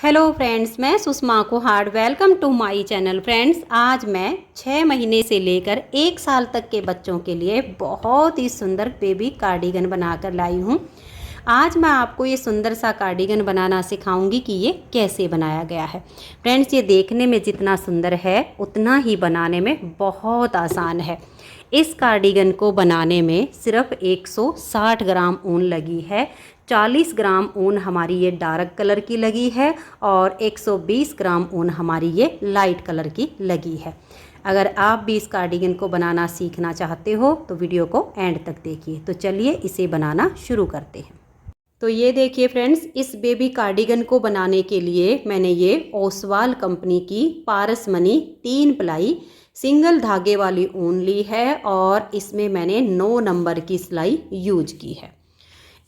Hello friends, मैं Sushma Kuhad. Welcome to my channel. Friends, आज मैं 6 महीने से लेकर 1 साल तक के बच्चों के लिए बहुत ही सुंदर बेबी कार्डिगन बनाकर लाई हूँ। आज मैं आपको ये सुंदर सा कार्डिगन बनाना सिखाऊंगी कि ये कैसे बनाया गया है। फ्रेंड्स, ये देखने में जितना सुंदर है उतना ही बनाने में बहुत आसान है। इस कार्डिगन को बनाने में सिर्फ 160 ग्राम ऊन लगी है। 40 ग्राम ऊन हमारी ये डार्क कलर की लगी है और 120 ग्राम ऊन हमारी ये लाइट कलर की लगी है। अगर आप भी इस कार्डिगन को बनाना सीखना चाहते हो तो वीडियो को एंड तक देखिए। तो चलिए इसे बनाना शुरू करते हैं। तो ये देखिए फ्रेंड्स, इस बेबी कार्डिगन को बनाने के लिए मैंने ये ओसवाल कंपनी की पारसमनी 3 प्लाई सिंगल धागे वाली ऊन ली है और इसमें मैंने 9 नंबर की सिलाई यूज की है।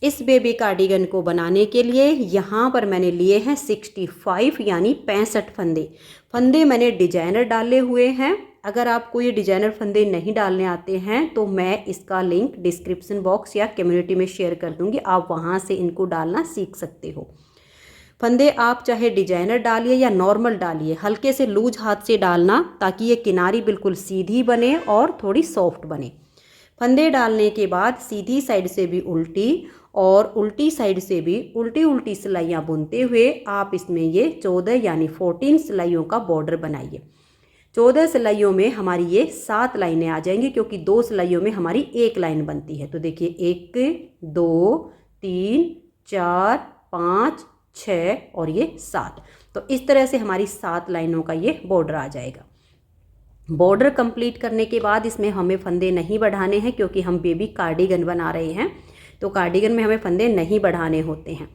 इस बेबी कार्डिगन को बनाने के लिए यहाँ पर मैंने लिए हैं 65 यानी 65 फंदे मैंने डिजाइनर डाले हुए हैं। अगर आपको ये डिजाइनर फंदे नहीं डालने आते हैं तो मैं इसका लिंक डिस्क्रिप्शन बॉक्स या कम्युनिटी में शेयर कर दूंगी, आप वहाँ से इनको डालना सीख सकते हो। फंदे आप चाहे डिजाइनर डालिए या नॉर्मल डालिए, हल्के से लूज हाथ से डालना ताकि ये किनारी बिल्कुल सीधी बने और थोड़ी सॉफ्ट बने। फंदे डालने के बाद सीधी साइड से भी उल्टी और उल्टी साइड से भी उल्टी उल्टी सिलाइयाँ बुनते हुए आप इसमें ये 14 यानी 14 सिलाइयों का बॉर्डर बनाइए। 14 सिलाइयों में हमारी ये 7 लाइनें आ जाएंगी, क्योंकि 2 सिलाइयों में हमारी 1 लाइन बनती है। तो देखिए 1 2 3 4 5 6 और ये 7। तो इस तरह से हमारी 7 लाइनों का ये बॉर्डर आ जाएगा। बॉर्डर कंप्लीट करने के बाद इसमें हमें फंदे नहीं बढ़ाने हैं, क्योंकि हम बेबी कार्डिगन बना रहे हैं तो कार्डिगन में हमें फंदे नहीं बढ़ाने होते हैं।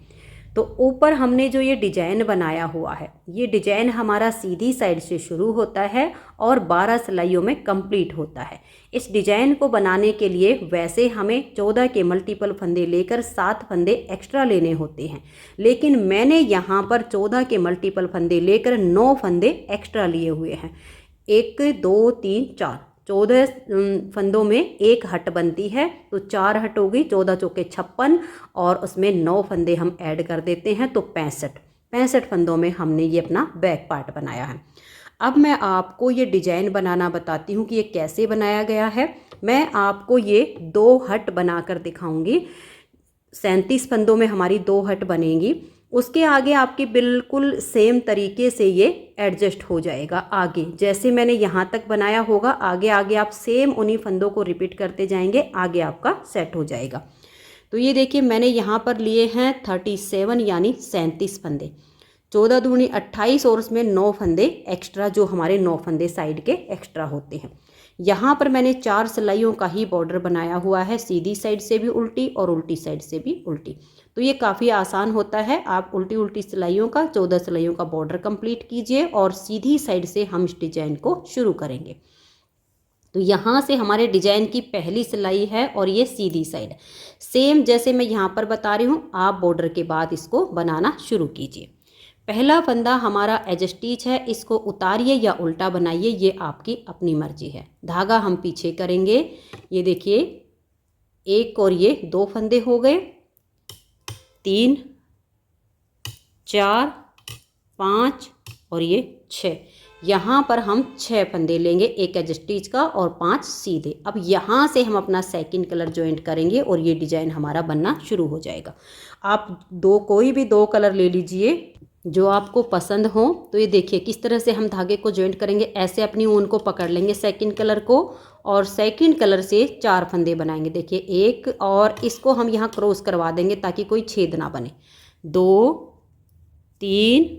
तो ऊपर हमने जो ये डिजाइन बनाया हुआ है, ये डिजाइन हमारा सीधी साइड से शुरू होता है और 12 सिलाइयों में कंप्लीट होता है। इस डिजाइन को बनाने के लिए वैसे हमें 14 के मल्टीपल फंदे लेकर 7 फंदे एक्स्ट्रा लेने होते हैं, लेकिन मैंने यहाँ पर 14 के मल्टीपल फंदे लेकर 9 फंदे एक्स्ट्रा लिए हुए हैं। 1 2 3 4 14 फंदों में 1 हट बनती है, तो 4 हट होगी, 14 चौके 56 और उसमें 9 फंदे हम ऐड कर देते हैं तो 65 फंदों में हमने ये अपना बैक पार्ट बनाया है। अब मैं आपको ये डिजाइन बनाना बताती हूँ कि ये कैसे बनाया गया है। मैं आपको ये 2 हट बनाकर दिखाऊंगी। 37 फंदों में हमारी 2 हट बनेंगी। उसके आगे आपके बिल्कुल सेम तरीके से ये एडजस्ट हो जाएगा। आगे जैसे मैंने यहाँ तक बनाया होगा, आगे आगे आप सेम उन्हीं फंदों को रिपीट करते जाएंगे, आगे आपका सेट हो जाएगा। तो ये देखिए मैंने यहाँ पर लिए हैं 37 यानी 37 फंदे। 14 दूनी 28 और उसमें 9 फंदे एक्स्ट्रा, जो हमारे 9 फंदे साइड के एक्स्ट्रा होते हैं। यहाँ पर मैंने 4 सिलाइयों का ही बॉर्डर बनाया हुआ है, सीधी साइड से भी उल्टी और उल्टी साइड से भी उल्टी। तो ये काफ़ी आसान होता है। आप उल्टी उल्टी सिलाइयों का 14 सिलाइयों का बॉर्डर कंप्लीट कीजिए और सीधी साइड से हम इस डिजाइन को शुरू करेंगे। तो यहाँ से हमारे डिजाइन की पहली सिलाई है और ये सीधी साइड सेम जैसे मैं यहाँ पर बता रही हूँ, आप बॉर्डर के बाद इसको बनाना शुरू कीजिए। पहला फंदा हमारा एज स्टिच है, इसको उतारिए या उल्टा बनाइए, ये आपकी अपनी मर्जी है। धागा हम पीछे करेंगे। ये देखिए 1 और ये 2 फंदे हो गए, 3 4 5 और ये 6। यहाँ पर हम 6 फंदे लेंगे, 1 एज स्टिच का और 5 सीधे। अब यहाँ से हम अपना सेकंड कलर ज्वाइंट करेंगे और ये डिजाइन हमारा बनना शुरू हो जाएगा। आप कोई भी 2 कलर ले लीजिए जो आपको पसंद हो। तो ये देखिए किस तरह से हम धागे को ज्वाइंट करेंगे। ऐसे अपनी ऊन को पकड़ लेंगे सेकंड कलर को और सेकंड कलर से 4 फंदे बनाएंगे। देखिए 1 और इसको हम यहाँ क्रॉस करवा देंगे ताकि कोई छेद ना बने। 2 3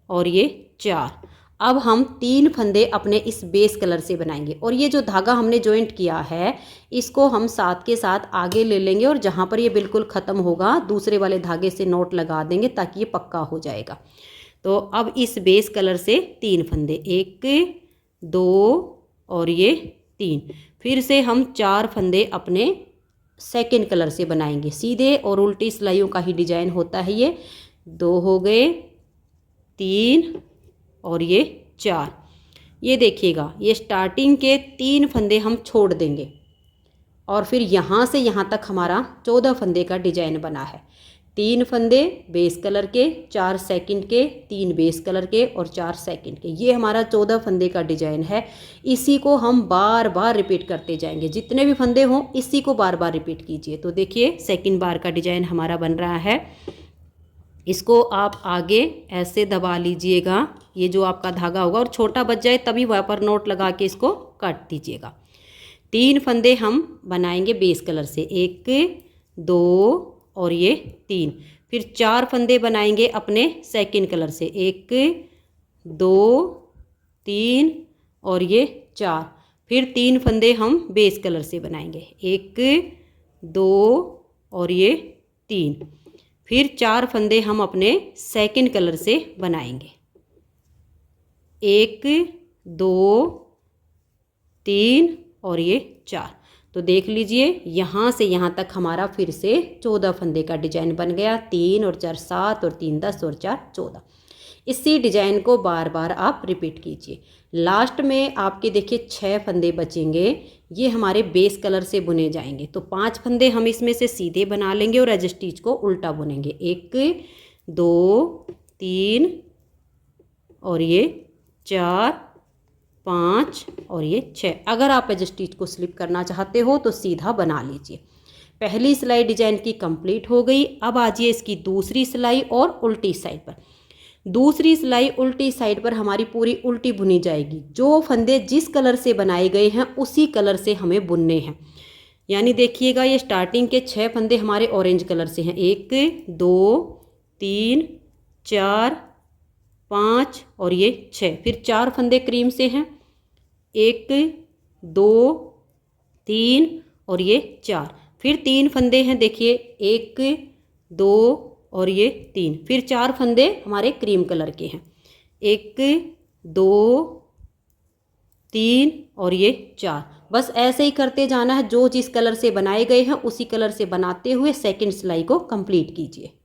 और ये 4। अब हम 3 फंदे अपने इस बेस कलर से बनाएंगे और ये जो धागा हमने ज्वाइंट किया है इसको हम साथ के साथ आगे ले लेंगे और जहाँ पर ये बिल्कुल ख़त्म होगा दूसरे वाले धागे से नोट लगा देंगे ताकि ये पक्का हो जाएगा। तो अब इस बेस कलर से 3 फंदे, 1 2 और ये 3। फिर से हम 4 फंदे अपने सेकंड कलर से बनाएंगे। सीधे और उल्टी सिलाइयों का ही डिजाइन होता है ये। 2 हो गए, 3 और ये 4। ये देखिएगा ये स्टार्टिंग के 3 फंदे हम छोड़ देंगे और फिर यहाँ से यहाँ तक हमारा 14 फंदे का डिजाइन बना है। 3 फंदे बेस कलर के, 4 सेकंड के, 3 बेस कलर के और 4 सेकंड के। ये हमारा 14 फंदे का डिजाइन है। इसी को हम बार बार रिपीट करते जाएंगे, जितने भी फंदे हों इसी को बार बार रिपीट कीजिए। तो देखिए सेकंड बार का डिजाइन हमारा बन रहा है। इसको आप आगे ऐसे दबा लीजिएगा, ये जो आपका धागा होगा, और छोटा बच जाए तभी वहाँ पर नोट लगा के इसको काट दीजिएगा। 3 फंदे हम बनाएंगे बेस कलर से, 1 2 और ये 3। फिर 4 फंदे बनाएंगे अपने सेकंड कलर से, 1 2 3 और ये 4। फिर 3 फंदे हम बेस कलर से बनाएंगे, 1 2 और ये 3। फिर 4 फंदे हम अपने सेकंड कलर से बनाएंगे, 1 2 3 और ये 4। तो देख लीजिए यहाँ से यहाँ तक हमारा फिर से 14 फंदे का डिजाइन बन गया। 3 और 4 7 और 3 10 और 4 14। इसी डिजाइन को बार बार आप रिपीट कीजिए। लास्ट में आपके देखिए 6 फंदे बचेंगे, ये हमारे बेस कलर से बुने जाएंगे। तो 5 फंदे हम इसमें से सीधे बना लेंगे और एज स्टिच को उल्टा बुनेंगे, 1 2 3 और ये 4 5 और ये 6। अगर आप एज स्टिच को स्लिप करना चाहते हो तो सीधा बना लीजिए। पहली सिलाई डिजाइन की कंप्लीट हो गई। अब आजिए इसकी दूसरी सिलाई और उल्टी साइड पर। दूसरी सिलाई उल्टी साइड पर हमारी पूरी उल्टी बुनी जाएगी। जो फंदे जिस कलर से बनाए गए हैं उसी कलर से हमें बुनने हैं। यानी देखिएगा ये स्टार्टिंग के 6 फंदे हमारे ऑरेंज कलर से हैं, 1 2 3 4 5 और ये 6। फिर 4 फंदे क्रीम से हैं, 1 2 3 और ये 4। फिर 3 फंदे हैं देखिए, 1 2 और ये 3। फिर 4 फंदे हमारे क्रीम कलर के हैं, 1 2 3 और ये 4। बस ऐसे ही करते जाना है। जो जिस कलर से बनाए गए हैं उसी कलर से बनाते हुए सेकंड सिलाई को कंप्लीट कीजिए।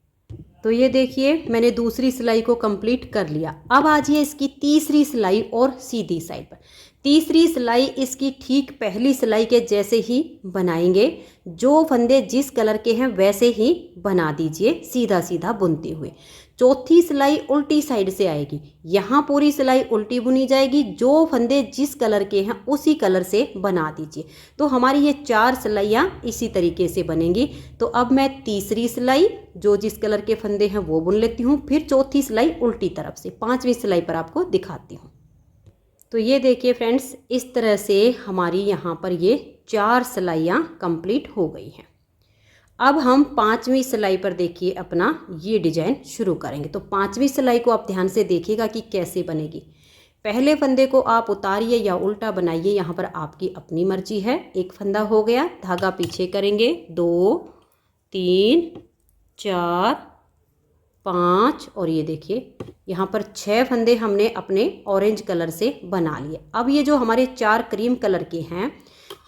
तो ये देखिए मैंने दूसरी सिलाई को कंप्लीट कर लिया। अब आजिए इसकी तीसरी सिलाई और सीधी साइड पर। तीसरी सिलाई इसकी ठीक पहली सिलाई के जैसे ही बनाएंगे। जो फंदे जिस कलर के हैं वैसे ही बना दीजिए, सीधा सीधा बुनते हुए। चौथी सिलाई उल्टी साइड से आएगी, यहाँ पूरी सिलाई उल्टी बुनी जाएगी। जो फंदे जिस कलर के हैं उसी कलर से बना दीजिए। तो हमारी ये 4 सिलाइयाँ इसी तरीके से बनेंगी। तो अब मैं तीसरी सिलाई जो जिस कलर के फंदे हैं वो बुन लेती हूँ, फिर चौथी सिलाई उल्टी तरफ से, 5वीं सिलाई पर आपको दिखाती हूँ। तो ये देखिए फ्रेंड्स, इस तरह से हमारी यहाँ पर ये 4 सिलाइयाँ कंप्लीट हो गई हैं। अब हम 5वीं सिलाई पर देखिए अपना ये डिजाइन शुरू करेंगे। तो 5वीं सिलाई को आप ध्यान से देखिएगा कि कैसे बनेगी। पहले फंदे को आप उतारिए या उल्टा बनाइए, यहाँ पर आपकी अपनी मर्जी है। एक फंदा हो गया, धागा पीछे करेंगे, 2 3 4 5 और ये देखिए यहाँ पर 6 फंदे हमने अपने ऑरेंज कलर से बना लिए। अब ये जो हमारे 4 क्रीम कलर के हैं,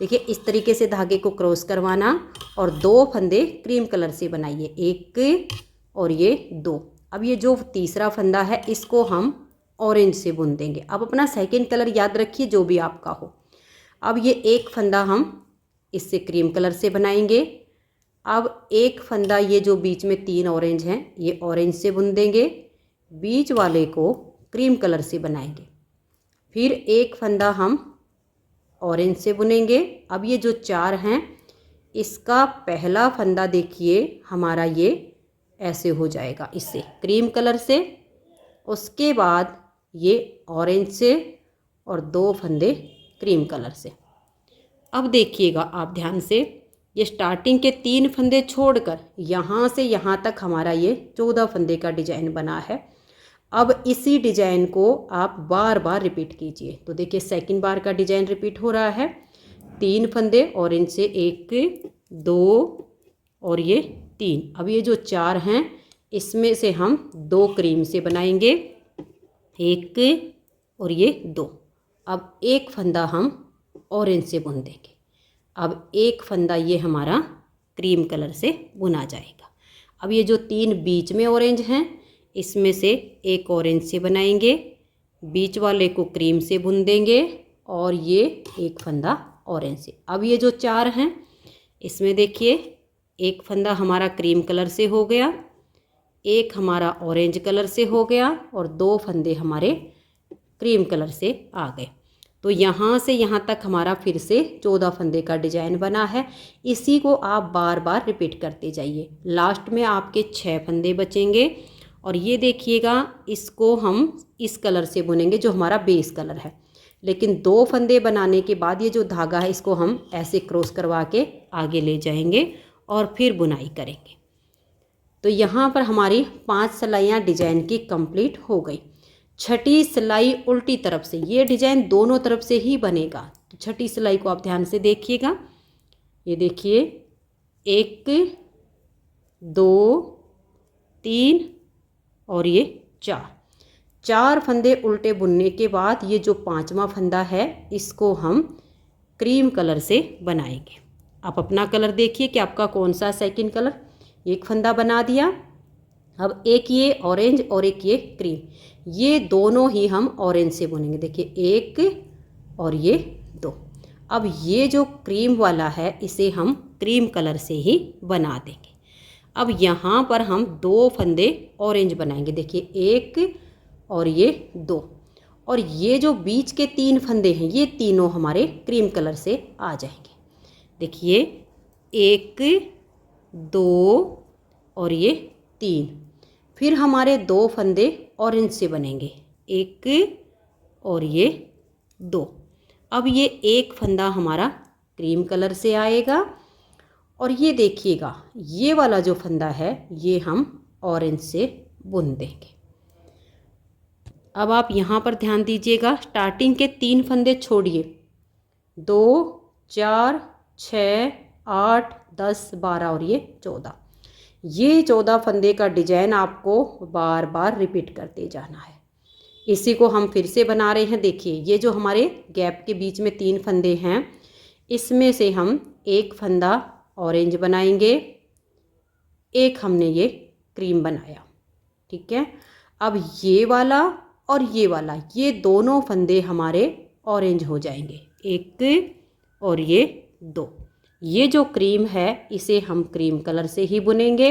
देखिए इस तरीके से धागे को क्रॉस करवाना और 2 फंदे क्रीम कलर से बनाइए, 1 और ये 2। अब ये जो तीसरा फंदा है इसको हम ऑरेंज से बुन देंगे। अब अपना सेकंड कलर याद रखिए जो भी आपका हो। अब ये एक फंदा हम इससे क्रीम कलर से बनाएंगे। अब एक फंदा ये जो बीच में 3 ऑरेंज हैं ये ऑरेंज से बुन देंगे, बीच वाले को क्रीम कलर से बनाएंगे। फिर एक फंदा हम ऑरेंज से बुनेंगे। अब ये जो 4 हैं इसका पहला फंदा देखिए हमारा ये ऐसे हो जाएगा, इससे क्रीम कलर से, उसके बाद ये ऑरेंज से और 2 फंदे क्रीम कलर से। अब देखिएगा आप ध्यान से, ये स्टार्टिंग के 3 फंदे छोड़कर यहाँ से यहाँ तक हमारा ये 14 फंदे का डिजाइन बना है। अब इसी डिजाइन को आप बार बार रिपीट कीजिए। तो देखिए सेकंड बार का डिजाइन रिपीट हो रहा है। 3 फंदे ऑरेंज से, 1 2 और ये 3। अब ये जो 4 हैं इसमें से हम 2 क्रीम से बनाएंगे, 1 और ये 2। अब एक फंदा हम ऑरेंज से बुन देंगे। अब एक फंदा ये हमारा क्रीम कलर से बुना जाएगा। अब ये जो 3 बीच में ऑरेंज हैं इसमें से एक ऑरेंज से बनाएंगे, बीच वाले को क्रीम से बुन देंगे और ये एक फंदा ऑरेंज से। अब ये जो 4 हैं इसमें देखिए एक फंदा हमारा क्रीम कलर से हो गया, एक हमारा ऑरेंज कलर से हो गया और 2 फंदे हमारे क्रीम कलर से आ गए। तो यहाँ से यहाँ तक हमारा फिर से 14 फंदे का डिजाइन बना है। इसी को आप बार बार रिपीट करते जाइए। लास्ट में आपके 6 फंदे बचेंगे और ये देखिएगा, इसको हम इस कलर से बुनेंगे जो हमारा बेस कलर है। लेकिन 2 फंदे बनाने के बाद ये जो धागा है इसको हम ऐसे क्रॉस करवा के आगे ले जाएंगे और फिर बुनाई करेंगे। तो यहाँ पर हमारी 5 सिलाइयाँ डिजाइन की कंप्लीट हो गई। छठी सिलाई उल्टी तरफ से, ये डिजाइन दोनों तरफ से ही बनेगा। तो छठी सिलाई को आप ध्यान से देखिएगा। ये देखिए 1 2 3 और ये 4 फंदे उल्टे बुनने के बाद ये जो 5वां फंदा है इसको हम क्रीम कलर से बनाएंगे। आप अपना कलर देखिए कि आपका कौन सा सेकंड कलर। एक फंदा बना दिया, अब एक ये ऑरेंज और एक ये क्रीम, ये दोनों ही हम ऑरेंज से बुनेंगे। देखिए 1 और ये 2। अब ये जो क्रीम वाला है इसे हम क्रीम कलर से ही बना देंगे। अब यहाँ पर हम 2 फंदे ऑरेंज बनाएंगे। देखिए 1 और ये 2, और ये जो बीच के 3 फंदे हैं ये तीनों हमारे क्रीम कलर से आ जाएंगे। देखिए 1 2 और ये 3, फिर हमारे 2 फंदे ऑरेंज से बनेंगे, 1 और ये 2। अब ये एक फंदा हमारा क्रीम कलर से आएगा और ये देखिएगा ये वाला जो फंदा है ये हम ऑरेंज से बुन देंगे। अब आप यहाँ पर ध्यान दीजिएगा, स्टार्टिंग के 3 फंदे छोड़िए, 2 4 6 8 10 12 और ये 14। ये 14 फंदे का डिजाइन आपको बार बार रिपीट करते जाना है। इसी को हम फिर से बना रहे हैं। देखिए ये जो हमारे गैप के बीच में 3 फंदे हैं इसमें से हम एक फंदा ऑरेंज बनाएंगे, एक हमने ये क्रीम बनाया, ठीक है। अब ये वाला और ये दोनों फंदे हमारे ऑरेंज हो जाएंगे, 1 और ये 2। ये जो क्रीम है इसे हम क्रीम कलर से ही बुनेंगे।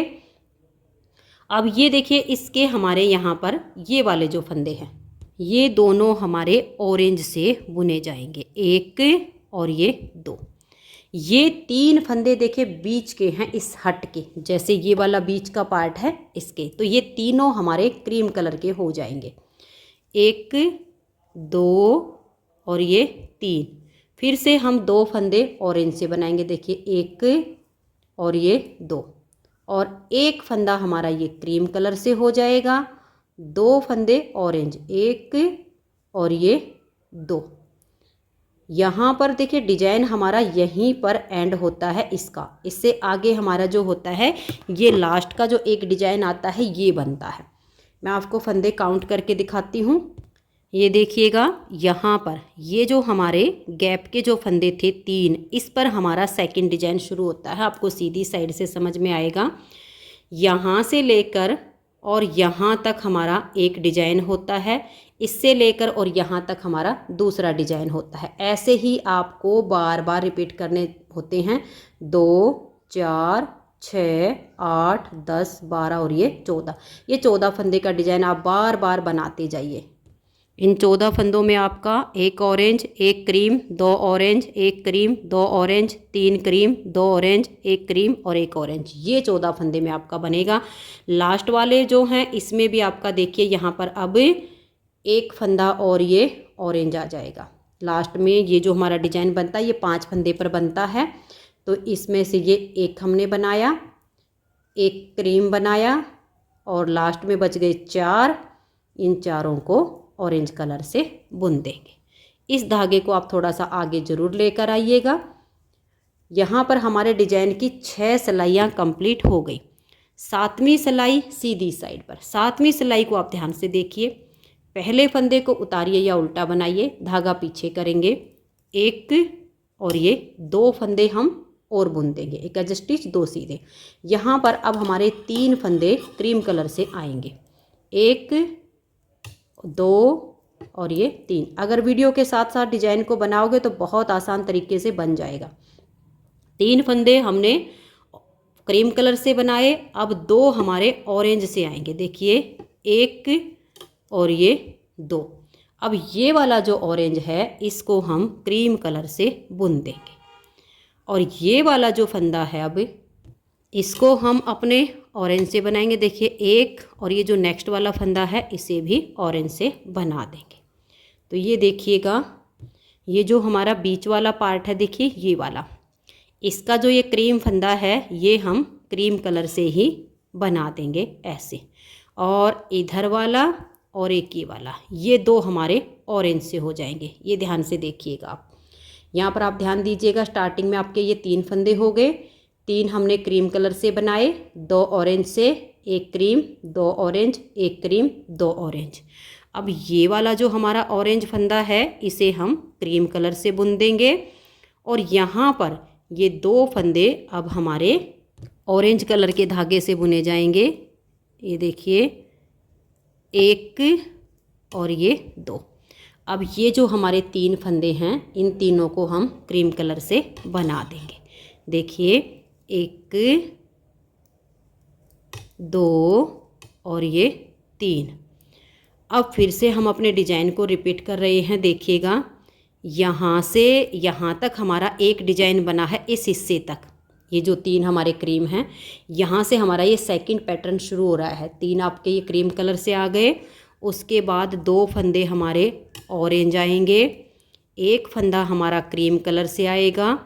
अब ये देखिए इसके हमारे यहाँ पर ये वाले जो फंदे हैं ये दोनों हमारे ऑरेंज से बुने जाएंगे, 1 और ये 2। ये 3 फंदे देखिए बीच के हैं, इस हट के, जैसे ये वाला बीच का पार्ट है इसके, तो ये तीनों हमारे क्रीम कलर के हो जाएंगे, 1 2 और ये 3। फिर से हम 2 फंदे ऑरेंज से बनाएंगे। देखिए 1 और ये 2, और एक फंदा हमारा ये क्रीम कलर से हो जाएगा, 2 फंदे ऑरेंज, 1 और ये 2। यहाँ पर देखिए डिजाइन हमारा यहीं पर एंड होता है इसका, इससे आगे हमारा जो होता है ये लास्ट का जो एक डिजाइन आता है ये बनता है। मैं आपको फंदे काउंट करके दिखाती हूँ। ये देखिएगा यहाँ पर ये जो हमारे गैप के जो फंदे थे 3, इस पर हमारा सेकंड डिजाइन शुरू होता है। आपको सीधी साइड से समझ में आएगा, यहाँ से लेकर और यहाँ तक हमारा एक डिजाइन होता है, इससे लेकर और यहाँ तक हमारा दूसरा डिजाइन होता है। ऐसे ही आपको बार बार रिपीट करने होते हैं, 2 4 6 8 10 12 और ये 14। ये 14 फंदे का डिजाइन आप बार बार बनाते जाइए। इन 14 फंदों में आपका एक ऑरेंज, एक क्रीम, 2 ऑरेंज, एक क्रीम, 2 ऑरेंज, 3 क्रीम, 2 ऑरेंज, एक क्रीम और एक ऑरेंज, ये 14 फंदे में आपका बनेगा। लास्ट वाले जो हैं इसमें भी आपका देखिए यहाँ पर अब एक फंदा और ये ऑरेंज आ जाएगा। लास्ट में ये जो हमारा डिजाइन बनता है ये 5 फंदे पर बनता है। तो इसमें से ये एक हमने बनाया, एक क्रीम बनाया और लास्ट में बच गए 4। इन चारों को ऑरेंज कलर से बुन देंगे। इस धागे को आप थोड़ा सा आगे ज़रूर लेकर आइएगा। यहाँ पर हमारे डिजाइन की 6 सिलाइयाँ कंप्लीट हो गई। 7वीं सिलाई सीधी साइड पर, 7वीं सिलाई को आप ध्यान से देखिए। पहले फंदे को उतारिए या उल्टा बनाइए, धागा पीछे करेंगे, 1 और ये 2 फंदे हम और बुन देंगे, एक एज स्टिच 2 सीधे। यहाँ पर अब हमारे 3 फंदे क्रीम कलर से आएंगे, 1 2 और ये 3। अगर वीडियो के साथ साथ डिजाइन को बनाओगे तो बहुत आसान तरीके से बन जाएगा। 3 फंदे हमने क्रीम कलर से बनाए, अब 2 हमारे ऑरेंज से आएंगे। देखिए 1 और ये 2। अब ये वाला जो ऑरेंज है इसको हम क्रीम कलर से बुन देंगे, और ये वाला जो फंदा है अब इसको हम अपने ऑरेंज से बनाएंगे। देखिए 1 और ये जो नेक्स्ट वाला फंदा है इसे भी ऑरेंज से बना देंगे। तो ये देखिएगा, ये जो हमारा बीच वाला पार्ट है, देखिए ये वाला, इसका जो ये क्रीम फंदा है ये हम क्रीम कलर से ही बना देंगे ऐसे। और इधर वाला और एक ये वाला, ये 2 हमारे ऑरेंज से हो जाएंगे। ये ध्यान से देखिएगा आप, यहाँ पर आप ध्यान दीजिएगा। स्टार्टिंग में आपके ये 3 फंदे हो गए, 3 हमने क्रीम कलर से बनाए, 2 ऑरेंज से, 1 क्रीम, 2 ऑरेंज, 1 क्रीम, 2 ऑरेंज। अब ये वाला जो हमारा ऑरेंज फंदा है इसे हम क्रीम कलर से बुन देंगे, और यहाँ पर ये 2 फंदे अब हमारे ऑरेंज कलर के धागे से बुने जाएंगे। ये देखिए 1 और ये 2। अब ये जो हमारे 3 फंदे हैं इन तीनों को हम क्रीम कलर से बना देंगे। देखिए 1 2 और ये 3। अब फिर से हम अपने डिजाइन को रिपीट कर रहे हैं। देखिएगा यहाँ से यहाँ तक हमारा एक डिजाइन बना है, इस हिस्से तक ये जो 3 हमारे क्रीम हैं, यहाँ से हमारा ये सेकंड पैटर्न शुरू हो रहा है। 3 आपके ये क्रीम कलर से आ गए, उसके बाद 2 फंदे हमारे ऑरेंज आएंगे, 1 फंदा हमारा क्रीम कलर से आएगा,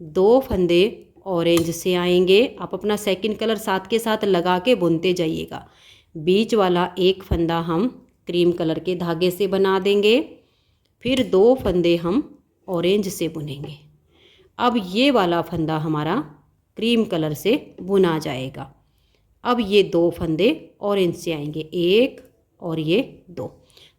2 फंदे ऑरेंज से आएंगे। आप अपना सेकंड कलर साथ के साथ लगा के बुनते जाइएगा। बीच वाला 1 फंदा हम क्रीम कलर के धागे से बना देंगे, फिर 2 फंदे हम ऑरेंज से बुनेंगे। अब ये वाला फंदा हमारा क्रीम कलर से बुना जाएगा। अब ये 2 फंदे ऑरेंज से आएंगे, 1 और ये 2।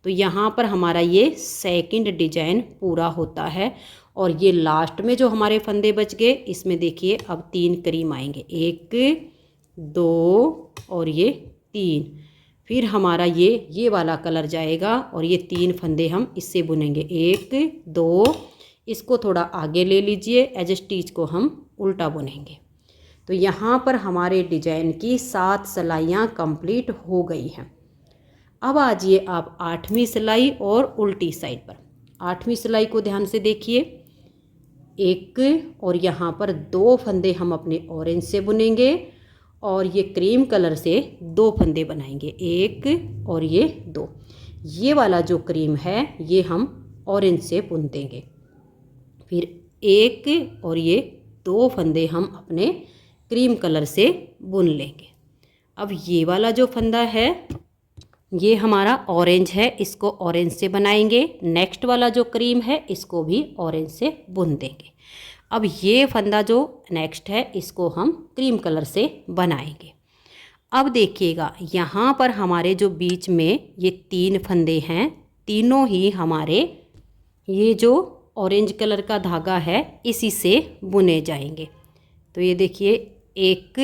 तो यहाँ पर हमारा ये सेकंड डिजाइन पूरा होता है। और ये लास्ट में जो हमारे फंदे बच गए इसमें देखिए अब 3 क्रीम आएंगे, 1 2 और ये 3। फिर हमारा ये वाला कलर जाएगा और ये 3 फंदे हम इससे बुनेंगे, 1 2। इसको थोड़ा आगे ले लीजिए, एज स्टिच को हम उल्टा बुनेंगे। तो यहाँ पर हमारे डिजाइन की 7 सिलाइयाँ कंप्लीट हो गई हैं। अब आजिए आप 8वीं सिलाई और उल्टी साइड पर। 8वीं सिलाई को ध्यान से देखिए, 1 और यहाँ पर 2 फंदे हम अपने ऑरेंज से बुनेंगे, और ये क्रीम कलर से 2 फंदे बनाएंगे, 1 और ये 2। ये वाला जो क्रीम है ये हम ऑरेंज से बुन देंगे। फिर 1 और ये 2 फंदे हम अपने क्रीम कलर से बुन लेंगे। अब ये वाला जो फंदा है ये हमारा ऑरेंज है, इसको ऑरेंज से बनाएंगे। नेक्स्ट वाला जो क्रीम है इसको भी ऑरेंज से बुन देंगे। अब ये फंदा जो नेक्स्ट है इसको हम क्रीम कलर से बनाएंगे। अब देखिएगा यहाँ पर हमारे जो बीच में ये 3 फंदे हैं, तीनों ही हमारे ये जो ऑरेंज कलर का धागा है इसी से बुने जाएंगे। तो ये देखिए 1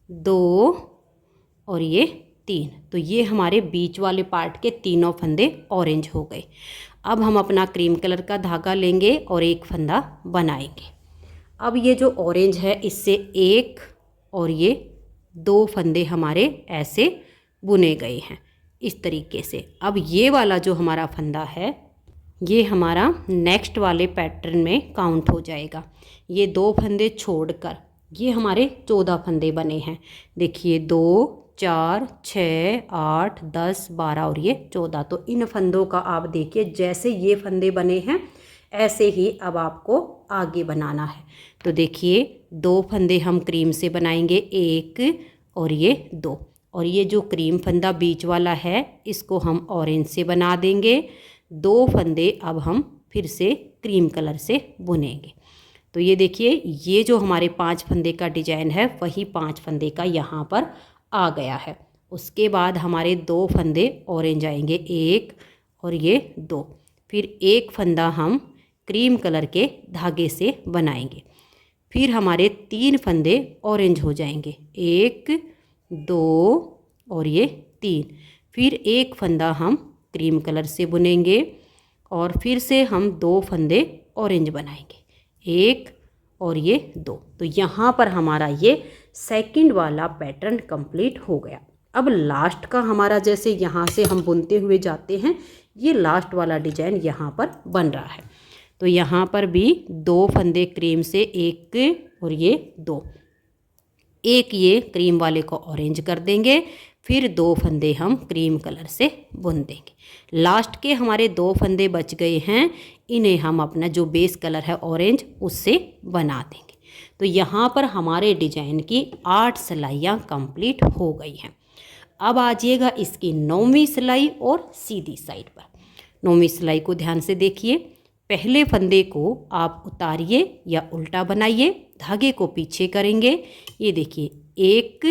2 और ये 3। तो ये हमारे बीच वाले पार्ट के तीनों फंदे ऑरेंज हो गए। अब हम अपना क्रीम कलर का धागा लेंगे और एक फंदा बनाएंगे। अब ये जो ऑरेंज है इससे 1 और ये 2 फंदे हमारे ऐसे बुने गए हैं इस तरीके से। अब ये वाला जो हमारा फंदा है ये हमारा नेक्स्ट वाले पैटर्न में काउंट हो जाएगा। ये 2 फंदे छोड़कर ये हमारे 14 फंदे बने हैं। देखिए 2 4 6 8 10 12 और ये 14। तो इन फंदों का आप देखिए जैसे ये फंदे बने हैं ऐसे ही अब आपको आगे बनाना है। तो देखिए 2 फंदे हम क्रीम से बनाएंगे, 1 और ये 2। और ये जो क्रीम फंदा बीच वाला है इसको हम ऑरेंज से बना देंगे। 2 फंदे अब हम फिर से क्रीम कलर से बुनेंगे। तो ये देखिए ये जो हमारे 5 फंदे का डिजाइन है वही 5 फंदे का यहाँ पर आ गया है। उसके बाद हमारे 2 फंदे ऑरेंज आएंगे, 1 और ये 2। फिर 1 फंदा हम क्रीम कलर के धागे से बनाएंगे। फिर हमारे 3 फंदे ऑरेंज हो जाएंगे, 1 2 और ये 3। फिर 1 फंदा हम क्रीम कलर से बुनेंगे और फिर से हम 2 फंदे ऑरेंज बनाएंगे, 1 और ये 2। तो यहाँ पर हमारा ये सेकंड वाला पैटर्न कंप्लीट हो गया। अब लास्ट का हमारा जैसे यहाँ से हम बुनते हुए जाते हैं, ये लास्ट वाला डिजाइन यहाँ पर बन रहा है। तो यहाँ पर भी 2 फंदे क्रीम से, एक और ये 2, एक ये क्रीम वाले को ऑरेंज कर देंगे, फिर 2 फंदे हम क्रीम कलर से बुन देंगे। लास्ट के हमारे 2 फंदे बच गए हैं, इन्हें हम अपना जो बेस कलर है ऑरेंज उससे बना देंगे। तो यहाँ पर हमारे डिजाइन की 8 सिलाइयाँ कंप्लीट हो गई हैं। अब आ जाइएगा इसकी 9वीं सिलाई और सीधी साइड पर। 9वीं सिलाई को ध्यान से देखिए। पहले फंदे को आप उतारिए या उल्टा बनाइए, धागे को पीछे करेंगे। ये देखिए 1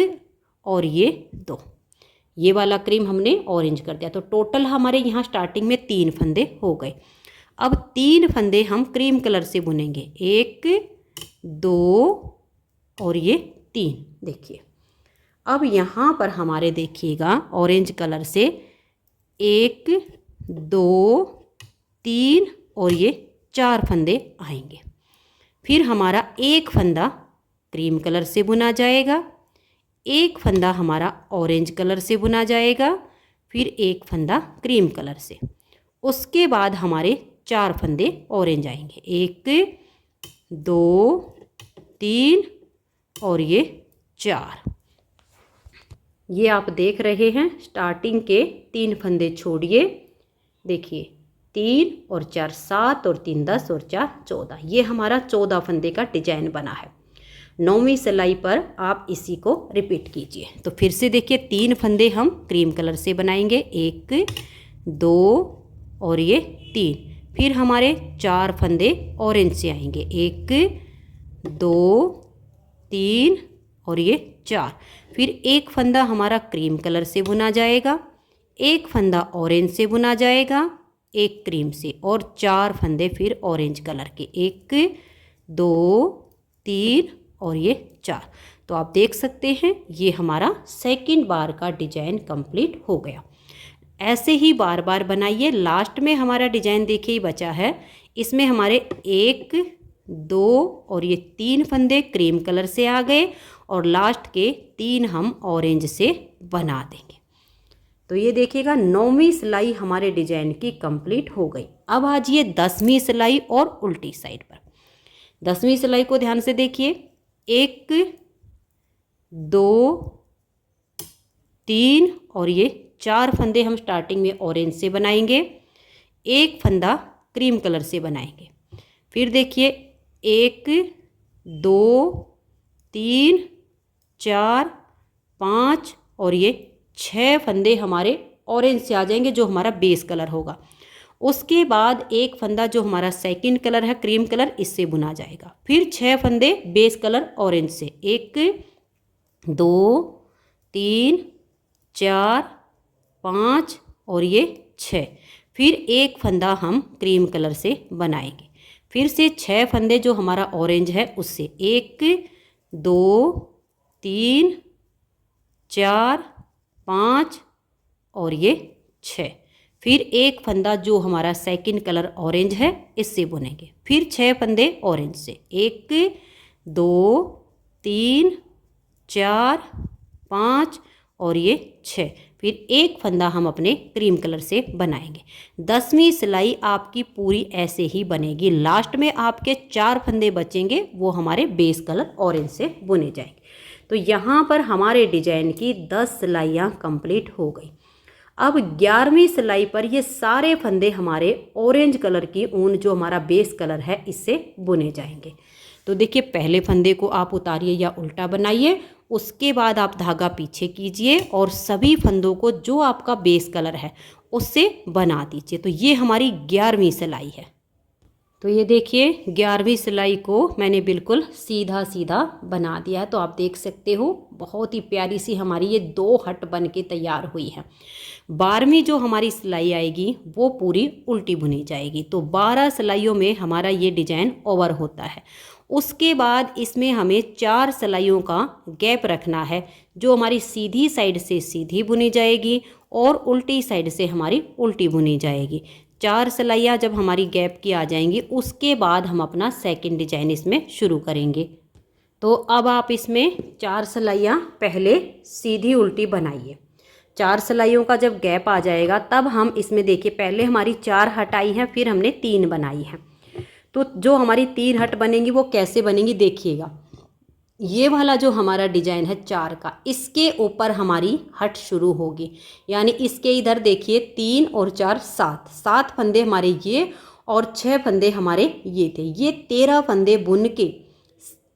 और ये 2, ये वाला क्रीम हमने ऑरेंज कर दिया। तो टोटल हमारे यहाँ स्टार्टिंग में 3 फंदे हो गए। अब 3 फंदे हम क्रीम कलर से बुनेंगे, 1 2 और ये 3। देखिए अब यहाँ पर हमारे देखिएगा ऑरेंज कलर से 1 2 3 और ये 4 फंदे आएंगे। फिर हमारा एक फंदा क्रीम कलर से बुना जाएगा, एक फंदा हमारा ऑरेंज कलर से बुना जाएगा, फिर एक फंदा क्रीम कलर से। उसके बाद हमारे 4 फंदे ऑरेंज आएंगे, 1 2 3 और ये 4। ये आप देख रहे हैं स्टार्टिंग के 3 फंदे छोड़िए, देखिए 3 और 4 7 और 3 10 और 4 14। ये हमारा 14 फंदे का डिजाइन बना है। 9वीं सिलाई पर आप इसी को रिपीट कीजिए। तो फिर से देखिए 3 फंदे हम क्रीम कलर से बनाएंगे, 1 2 और ये 3। फिर हमारे 4 फंदे ऑरेंज से आएंगे, 1 2 3 और ये 4। फिर एक फंदा हमारा क्रीम कलर से बुना जाएगा, एक फंदा ऑरेंज से बुना जाएगा, एक क्रीम से, और 4 फंदे फिर ऑरेंज कलर के, 1 2 3 और ये 4। तो आप देख सकते हैं ये हमारा सेकंड बार का डिजाइन कंप्लीट हो गया। ऐसे ही बार बार बनाइए। लास्ट में हमारा डिजाइन देखिए बचा है, इसमें हमारे 1 2 और ये 3 फंदे क्रीम कलर से आ गए और लास्ट के 3 हम ऑरेंज से बना देंगे। तो ये देखिएगा 9वीं सिलाई हमारे डिजाइन की कंप्लीट हो गई। अब आ जाइए 10वीं सिलाई और उल्टी साइड पर। 10वीं सिलाई को ध्यान से देखिए, 1 2 3 और ये 4 फंदे हम स्टार्टिंग में ऑरेंज से बनाएंगे, एक फंदा क्रीम कलर से बनाएंगे। फिर देखिए 1 2 3 4 5 और ये 6 फंदे हमारे ऑरेंज से आ जाएंगे जो हमारा बेस कलर होगा। उसके बाद एक फंदा जो हमारा सेकंड कलर है क्रीम कलर, इससे बुना जाएगा। फिर 6 फंदे बेस कलर ऑरेंज से, 1 2 3 4 5 और ये 6। फिर एक फंदा हम क्रीम कलर से बनाएंगे। फिर से 6 फंदे जो हमारा ऑरेंज है उससे, 1 2 3 4 5 और ये 6। फिर एक फंदा जो हमारा सेकंड कलर ऑरेंज है इससे बुनेंगे। फिर 6 फंदे ऑरेंज से, 1 2 3 4 5 और ये 6। फिर एक फंदा हम अपने क्रीम कलर से बनाएंगे। 10वीं सिलाई आपकी पूरी ऐसे ही बनेगी। लास्ट में आपके 4 फंदे बचेंगे, वो हमारे बेस कलर ऑरेंज से बुने जाएंगे। तो यहाँ पर हमारे डिजाइन की 10 सिलाइयाँ कंप्लीट हो गई। अब 11वीं सिलाई पर ये सारे फंदे हमारे ऑरेंज कलर की ऊन जो हमारा बेस कलर है इससे बुने जाएंगे। तो देखिए पहले फंदे को आप उतारिए या उल्टा बनाइए, उसके बाद आप धागा पीछे कीजिए और सभी फंदों को जो आपका बेस कलर है उससे बना दीजिए। तो ये हमारी 11वीं सिलाई है। तो ये देखिए 11वीं सिलाई को मैंने बिल्कुल सीधा सीधा बना दिया। तो आप देख सकते हो बहुत ही प्यारी सी हमारी ये 2 हट बन के तैयार हुई है। 12वीं जो हमारी सिलाई आएगी वो पूरी उल्टी बुनी जाएगी। तो 12 सिलाइयों में हमारा ये डिजाइन ओवर होता है। उसके बाद इसमें हमें 4 सिलाइयों का गैप रखना है, जो हमारी सीधी साइड से सीधी बुनी जाएगी और उल्टी साइड से हमारी उल्टी बुनी जाएगी। 4 सिलाइयाँ जब हमारी गैप की आ जाएंगी उसके बाद हम अपना सेकंड डिजाइन इसमें शुरू करेंगे। तो अब आप इसमें 4 सिलाइयाँ पहले सीधी उल्टी बनाइए। 4 सिलाइयों का जब गैप आ जाएगा तब हम इसमें देखिए, पहले हमारी 4 हटाई हैं, फिर हमने 3 बनाई हैं। तो जो हमारी 3 हट बनेंगी वो कैसे बनेंगी देखिएगा। ये वाला जो हमारा डिजाइन है 4 का, इसके ऊपर हमारी हट शुरू होगी, यानी इसके इधर देखिए 3 और 4 7 फंदे हमारे ये, और 6 फंदे हमारे ये थे। ये 13 फंदे बुन के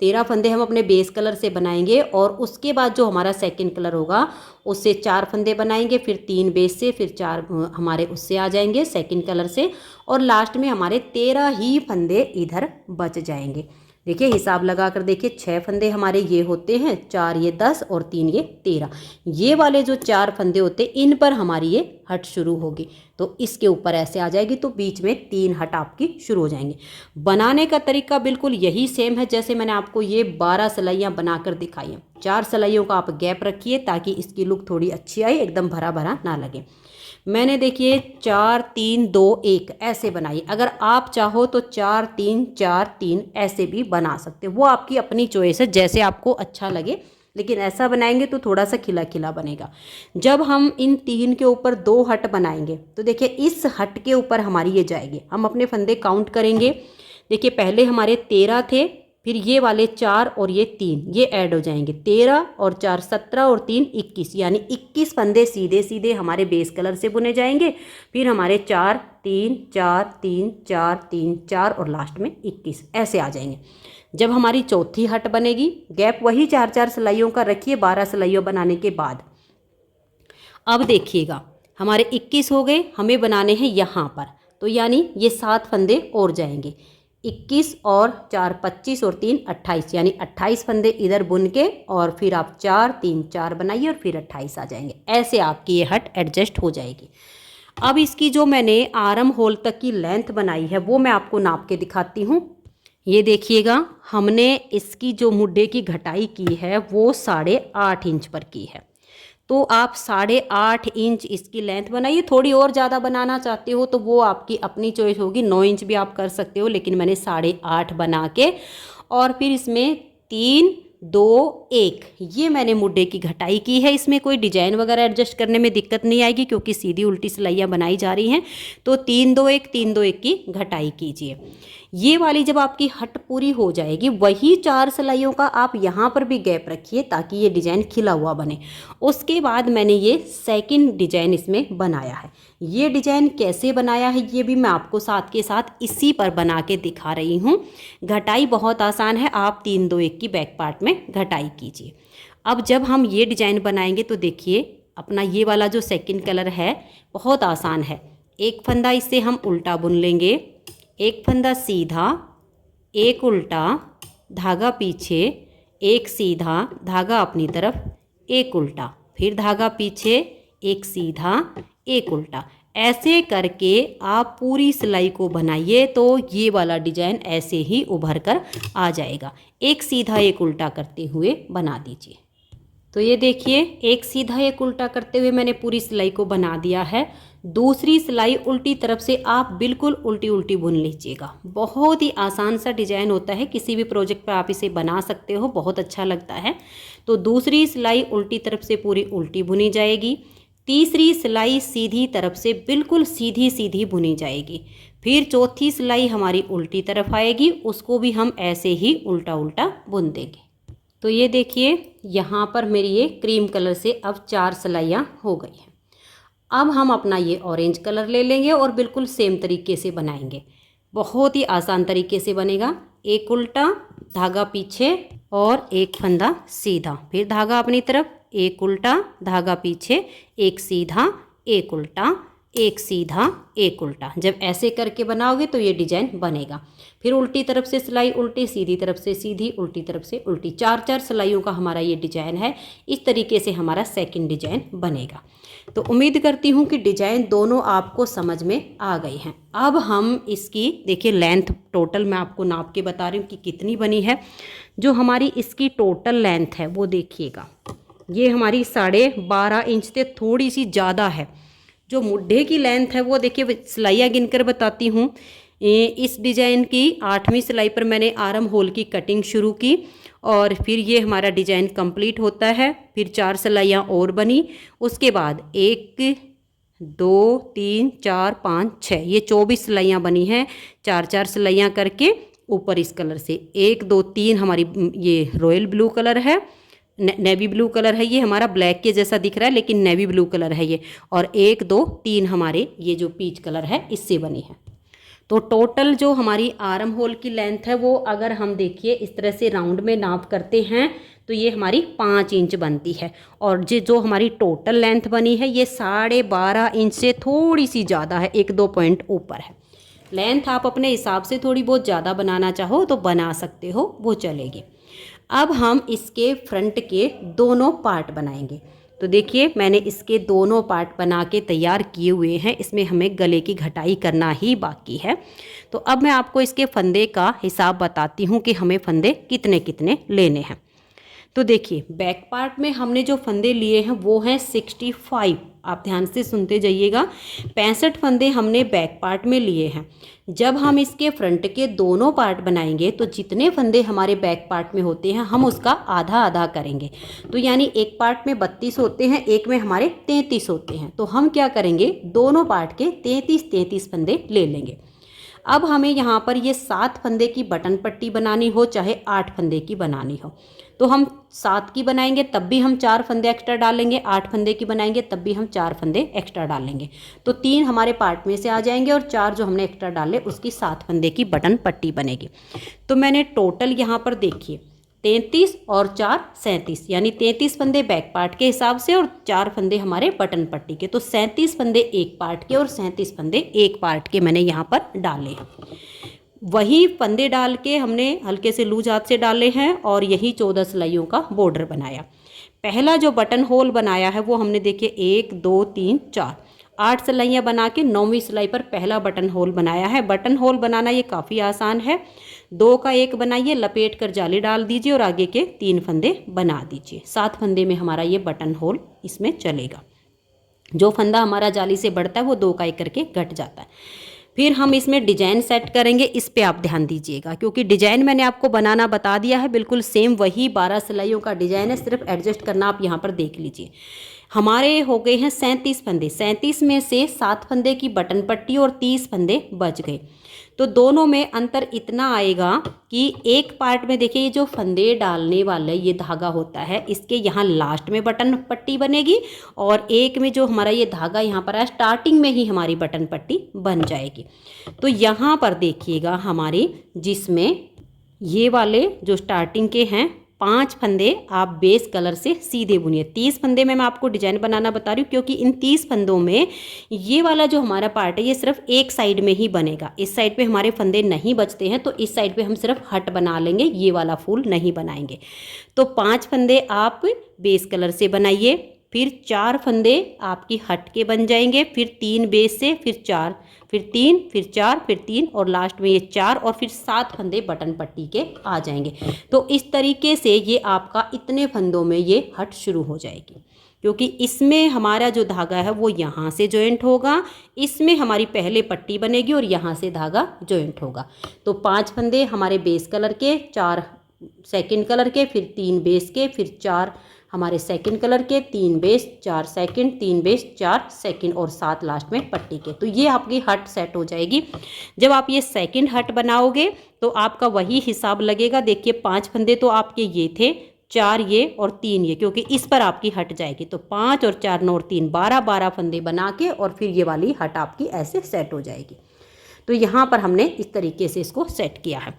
13 फंदे हम अपने बेस कलर से बनाएंगे, और उसके बाद जो हमारा सेकंड कलर होगा उससे 4 फंदे बनाएंगे, फिर 3 बेस से, फिर 4 हमारे उससे आ जाएंगे सेकंड कलर से, और लास्ट में हमारे 13 ही फंदे इधर बच जाएंगे। देखिए हिसाब लगा कर देखिए, 6 फंदे हमारे ये होते हैं, 4 ये 10 और 3 ये 13। ये वाले जो 4 फंदे होते हैं इन पर हमारी ये हट शुरू होगी, तो इसके ऊपर ऐसे आ जाएगी, तो बीच में 3 हट आपकी शुरू हो जाएंगे। बनाने का तरीका बिल्कुल यही सेम है जैसे मैंने आपको ये 12 सिलाइयाँ बनाकर दिखाई हैं। 4 सिलाइयों का आप गैप रखिए ताकि इसकी लुक थोड़ी अच्छी आए, एकदम भरा भरा ना लगे। मैंने देखिए 4 3 2 1 ऐसे बनाई। अगर आप चाहो तो 4 3 4 3 ऐसे भी बना सकते हो, वो आपकी अपनी चॉइस है, जैसे आपको अच्छा लगे। लेकिन ऐसा बनाएंगे तो थोड़ा सा खिला खिला बनेगा। जब हम इन 3 के ऊपर 2 हट बनाएंगे तो देखिए इस हट के ऊपर हमारी ये जाएगी। हम अपने फंदे काउंट करेंगे, देखिए पहले हमारे 13 थे, फिर ये वाले 4 और ये 3 ये ऐड हो जाएंगे, 13 और 4 17 और 3 21, यानी 21 फंदे सीधे सीधे हमारे बेस कलर से बुने जाएंगे। फिर हमारे 4 3 4 3 4 3 4 और लास्ट में 21 ऐसे आ जाएंगे। जब हमारी चौथी हट बनेगी, गैप वही 4 सिलाइयों का रखिए 12 सिलाइयों बनाने के बाद। अब देखिएगा हमारे 21 हो गए, हमें बनाने हैं यहाँ पर, तो यानी ये 7 फंदे और जाएंगे। 21 और 4 25 और 3 28, यानी 28 फंदे इधर बुन के, और फिर आप 4 3 4 बनाइए और फिर 28 आ जाएंगे। ऐसे आपकी ये हट एडजस्ट हो जाएगी। अब इसकी जो मैंने आर्म होल तक की लेंथ बनाई है वो मैं आपको नाप के दिखाती हूँ। ये देखिएगा, हमने इसकी जो मुड्ढे की घटाई की है वो 8.5 इंच पर की है। तो आप 8.5 इंच इसकी लेंथ बनाइए। थोड़ी और ज़्यादा बनाना चाहते हो तो वो आपकी अपनी चॉइस होगी, 9 इंच भी आप कर सकते हो, लेकिन मैंने 8.5 बना के, और फिर इसमें 3 2 1 ये मैंने मुड्ढे की घटाई की है। इसमें कोई डिजाइन वगैरह एडजस्ट करने में दिक्कत नहीं आएगी क्योंकि सीधी उल्टी सिलाइयाँ बनाई जा रही हैं। तो 3 2 1 3 2 1 की घटाई कीजिए। ये वाली जब आपकी हट पूरी हो जाएगी, वही 4 सिलाइयों का आप यहाँ पर भी गैप रखिए ताकि ये डिजाइन खिला हुआ बने। उसके बाद मैंने ये सेकंड डिजाइन इसमें बनाया है। ये डिजाइन कैसे बनाया है ये भी मैं आपको साथ के साथ इसी पर बना के दिखा रही हूँ। घटाई बहुत आसान है, आप 3 2 1 की बैक पार्ट में घटाई कीजिए। अब जब हम ये डिजाइन बनाएंगे तो देखिए अपना ये वाला जो सेकंड कलर है बहुत आसान है। एक फंदा इससे हम उल्टा बुन लेंगे, एक फंदा सीधा, एक उल्टा, धागा पीछे, एक सीधा, धागा अपनी तरफ, एक उल्टा, फिर धागा पीछे, एक सीधा, एक उल्टा। ऐसे करके आप पूरी सिलाई को बनाइए तो ये वाला डिजाइन ऐसे ही उभर कर आ जाएगा। एक सीधा एक उल्टा करते हुए बना दीजिए। तो ये देखिए एक सीधा एक उल्टा करते हुए मैंने पूरी सिलाई को बना दिया है। दूसरी सिलाई उल्टी तरफ से आप बिल्कुल उल्टी उल्टी बुन लीजिएगा। बहुत ही आसान सा डिजाइन होता है, किसी भी प्रोजेक्ट पर आप इसे बना सकते हो, बहुत अच्छा लगता है। तो दूसरी सिलाई उल्टी तरफ से पूरी उल्टी बुनी जाएगी। तीसरी सिलाई सीधी तरफ से बिल्कुल सीधी सीधी बुनी जाएगी। फिर चौथी सिलाई हमारी उल्टी तरफ आएगी, उसको भी हम ऐसे ही उल्टा उल्टा बुन देंगे। तो ये देखिए यहाँ पर मेरी ये क्रीम कलर से अब 4 सिलाइयाँ हो गई हैं। अब हम अपना ये ऑरेंज कलर ले लेंगे और बिल्कुल सेम तरीके से बनाएंगे। बहुत ही आसान तरीके से बनेगा। एक उल्टा, धागा पीछे और एक फंदा सीधा, फिर धागा अपनी तरफ, एक उल्टा, धागा पीछे, एक सीधा, एक उल्टा, एक सीधा, एक उल्टा। जब ऐसे करके बनाओगे तो ये डिजाइन बनेगा। फिर उल्टी तरफ से सिलाई उल्टी, सीधी तरफ से सीधी, उल्टी तरफ से उल्टी। 4 सिलाइयों का हमारा ये डिजाइन है। इस तरीके से हमारा सेकंड डिजाइन बनेगा। तो उम्मीद करती हूँ कि डिजाइन दोनों आपको समझ में आ गई हैं। अब हम इसकी देखिए लेंथ टोटल मैं आपको नाप के बता रही हूँ कि कितनी बनी है। जो हमारी इसकी टोटल लेंथ है वो देखिएगा, ये हमारी 12.5 इंच से थोड़ी सी ज़्यादा है। जो मुड्ढे की लेंथ है वो देखिए सिलाइयाँ गिनकर बताती हूँ। इस डिज़ाइन की 8वीं सिलाई पर मैंने आर्म होल की कटिंग शुरू की और फिर ये हमारा डिज़ाइन कंप्लीट होता है। फिर 4 सिलाइयाँ और बनी, उसके बाद 1 2 3 4 5 6 ये 24 सिलाइयाँ बनी हैं। 4 सिलाइयाँ करके ऊपर इस कलर से 1 2 3 हमारी ये रॉयल ब्लू कलर है, नेवी ब्लू कलर है, ये हमारा ब्लैक के जैसा दिख रहा है लेकिन नेवी ब्लू कलर है ये, और 1 2 3 हमारे ये जो पीच कलर है इससे बनी है। तो टोटल जो हमारी आर्म होल की लेंथ है वो अगर हम देखिए इस तरह से राउंड में नाप करते हैं तो ये हमारी 5 इंच बनती है, और जो हमारी टोटल लेंथ बनी है ये 12.5 इंच से थोड़ी सी ज़्यादा है, 1-2 पॉइंट ऊपर है। लेंथ आप अपने हिसाब से थोड़ी बहुत ज़्यादा बनाना चाहो तो बना सकते हो, वो चलेगी। अब हम इसके फ्रंट के दोनों पार्ट बनाएंगे। तो देखिए मैंने इसके दोनों पार्ट बना के तैयार किए हुए हैं, इसमें हमें गले की घटाई करना ही बाकी है। तो अब मैं आपको इसके फंदे का हिसाब बताती हूँ कि हमें फंदे कितने कितने लेने हैं। तो देखिए बैक पार्ट में हमने जो फंदे लिए हैं वो हैं 65, आप ध्यान से सुनते जाइएगा। 65 फंदे हमने बैक पार्ट में लिए हैं। जब हम इसके फ्रंट के दोनों पार्ट बनाएंगे तो जितने फंदे हमारे बैक पार्ट में होते हैं हम उसका आधा आधा करेंगे। तो यानी एक पार्ट में 32 होते हैं, एक में हमारे 33 होते हैं। तो हम क्या करेंगे, दोनों पार्ट के 33 फंदे ले लेंगे। अब हमें यहाँ पर ये 7 फंदे की बटन पट्टी बनानी हो चाहे 8 फंदे की बनानी हो, तो हम 7 की बनाएंगे तब भी हम 4 फंदे एक्स्ट्रा डालेंगे, 8 फंदे की बनाएंगे तब भी हम 4 फंदे एक्स्ट्रा डालेंगे। तो 3 हमारे पार्ट में से आ जाएंगे और 4 जो हमने एक्स्ट्रा डाले उसकी 7 फंदे की बटन पट्टी बनेगी। तो मैंने टोटल यहाँ पर देखिए 33 और 4 37, यानी 33 फंदे बैक पार्ट के हिसाब से और 4 फंदे हमारे बटन पट्टी के। तो 37 फंदे एक पार्ट के और 37 फंदे एक पार्ट के मैंने यहाँ पर डाले हैं। वही फंदे डाल के हमने हल्के से लूज हाथ से डाले हैं और यही 14 सिलाइयों का बॉर्डर बनाया। पहला जो बटन होल बनाया है वो हमने देखिए 1 2 3 4 8 सिलाइयाँ बना के 9वीं सिलाई पर पहला बटन होल बनाया है। बटन होल बनाना ये काफ़ी आसान है। 2 का 1 बनाइए, लपेट कर जाली डाल दीजिए और आगे के 3 फंदे बना दीजिए। 7 फंदे में हमारा ये बटन होल इसमें चलेगा। जो फंदा हमारा जाली से बढ़ता है वो 2 का 1 करके घट जाता है। फिर हम इसमें डिजाइन सेट करेंगे, इस पे आप ध्यान दीजिएगा क्योंकि डिजाइन मैंने आपको बनाना बता दिया है, बिल्कुल सेम वही 12 सिलाइयों का डिजाइन है, सिर्फ एडजस्ट करना आप यहाँ पर देख लीजिए। हमारे हो गए हैं 37 फंदे, 37 में से 7 फंदे की बटन पट्टी और 30 फंदे बच गए। तो दोनों में अंतर इतना आएगा कि एक पार्ट में देखिए ये जो फंदे डालने वाले ये धागा होता है इसके यहाँ लास्ट में बटन पट्टी बनेगी और एक में जो हमारा ये धागा यहाँ पर है स्टार्टिंग में ही हमारी बटन पट्टी बन जाएगी। तो यहाँ पर देखिएगा हमारी जिसमें ये वाले जो स्टार्टिंग के हैं 5 फंदे आप बेस कलर से सीधे बुनिए। 30 फंदे में मैं आपको डिजाइन बनाना बता रही हूँ क्योंकि इन 30 फंदों में ये वाला जो हमारा पार्ट है ये सिर्फ एक साइड में ही बनेगा। इस साइड पे हमारे फंदे नहीं बचते हैं तो इस साइड पे हम सिर्फ हट बना लेंगे, ये वाला फूल नहीं बनाएंगे। तो 5 फंदे आप बेस कलर से बनाइए, फिर 4 फंदे आपकी हट के बन जाएंगे, फिर 3 बेस से, फिर 4, फिर 3, फिर 4, फिर 3 और लास्ट में ये 4 और फिर 7 फंदे बटन पट्टी के आ जाएंगे। तो इस तरीके से ये आपका इतने फंदों में ये हट शुरू हो जाएगी क्योंकि इसमें हमारा जो धागा है वो यहाँ से जॉइंट होगा, इसमें हमारी पहले पट्टी बनेगी और यहाँ से धागा जॉइंट होगा। तो 5 फंदे हमारे बेस कलर के, 4 सेकंड कलर के, फिर 3 बेस के, फिर 4 हमारे सेकंड कलर के, 3 बेस, 4 सेकंड, 3 बेस, 4 सेकंड और 7 लास्ट में पट्टी के। तो ये आपकी हट सेट हो जाएगी। जब आप ये सेकंड हट बनाओगे तो आपका वही हिसाब लगेगा। देखिए 5 फंदे तो आपके ये थे, 4 ये और 3 ये, क्योंकि इस पर आपकी हट जाएगी। तो 5 और 4 9 और 3 12 फंदे बना के और फिर ये वाली हट आपकी ऐसे सेट हो जाएगी। तो यहाँ पर हमने इस तरीके से इसको सेट किया है।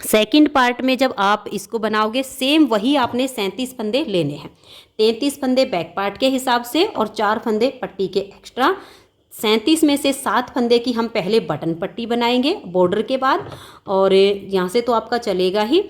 सेकंड पार्ट में जब आप इसको बनाओगे सेम वही आपने 37 फंदे लेने हैं। 33 फंदे बैक पार्ट के हिसाब से और 4 फंदे पट्टी के एक्स्ट्रा। 37 में से 7 फंदे की हम पहले बटन पट्टी बनाएंगे बॉर्डर के बाद, और यहाँ से तो आपका चलेगा ही।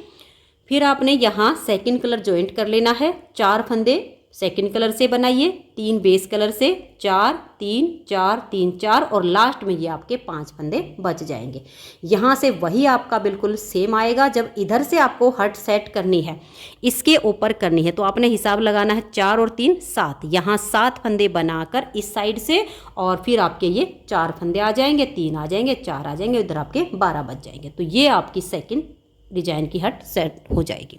फिर आपने यहाँ सेकंड कलर जॉइंट कर लेना है। 4 फंदे सेकंड कलर से बनाइए, 3 बेस कलर से, 4 3 4 3 4 और लास्ट में ये आपके 5 फंदे बच जाएंगे। यहाँ से वही आपका बिल्कुल सेम आएगा। जब इधर से आपको हट सेट करनी है, इसके ऊपर करनी है, तो आपने हिसाब लगाना है 4 और 3 7, यहाँ 7 फंदे बनाकर इस साइड से, और फिर आपके ये 4 फंदे आ जाएंगे, 3 आ जाएंगे, 4 आ जाएंगे, उधर आपके 12 बच जाएंगे। तो ये आपकी सेकंड डिजाइन की हट सेट हो जाएगी।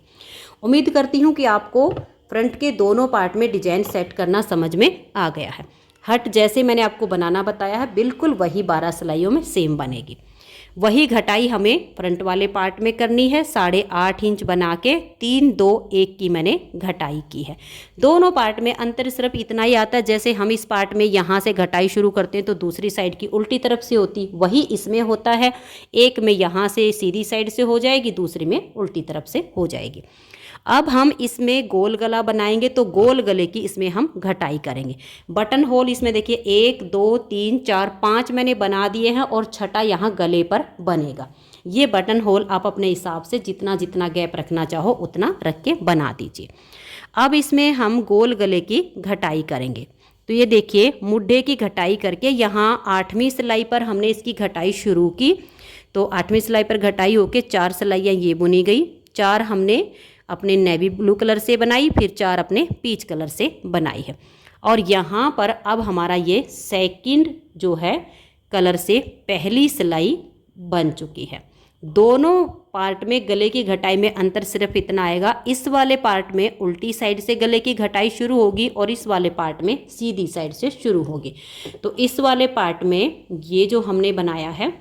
उम्मीद करती हूँ कि आपको फ्रंट के दोनों पार्ट में डिजाइन सेट करना समझ में आ गया है। हट जैसे मैंने आपको बनाना बताया है बिल्कुल वही 12 सिलाइयों में सेम बनेगी। वही घटाई हमें फ्रंट वाले पार्ट में करनी है। 8.5 इंच बना के 3 2 1 की मैंने घटाई की है। दोनों पार्ट में अंतर सिर्फ इतना ही आता है, जैसे हम इस पार्ट में यहाँ से घटाई शुरू करते हैं तो दूसरी साइड की उल्टी तरफ से होती, वही इसमें होता है। एक में यहाँ से सीधी साइड से हो जाएगी, दूसरी में उल्टी तरफ से हो जाएगी। अब हम इसमें गोल गला बनाएंगे, तो गोल गले की इसमें हम घटाई करेंगे। बटन होल इसमें देखिए 1 2 3 4 5 मैंने बना दिए हैं और छठा यहाँ गले पर बनेगा। ये बटन होल आप अपने हिसाब से जितना जितना गैप रखना चाहो उतना रख के बना दीजिए। अब इसमें हम गोल गले की घटाई करेंगे। तो ये देखिए मुड्ढे की घटाई करके यहाँ 8वीं सिलाई पर हमने इसकी घटाई शुरू की, तो 8वीं सिलाई पर घटाई होके 4 सिलाइयाँ ये बुनी गई, 4 हमने अपने नेवी ब्लू कलर से बनाई, फिर 4 अपने पीच कलर से बनाई है। और यहाँ पर अब हमारा ये सेकंड जो है कलर से पहली सिलाई बन चुकी है। दोनों पार्ट में गले की घटाई में अंतर सिर्फ इतना आएगा, इस वाले पार्ट में उल्टी साइड से गले की घटाई शुरू होगी और इस वाले पार्ट में सीधी साइड से शुरू होगी। तो इस वाले पार्ट में ये जो हमने बनाया है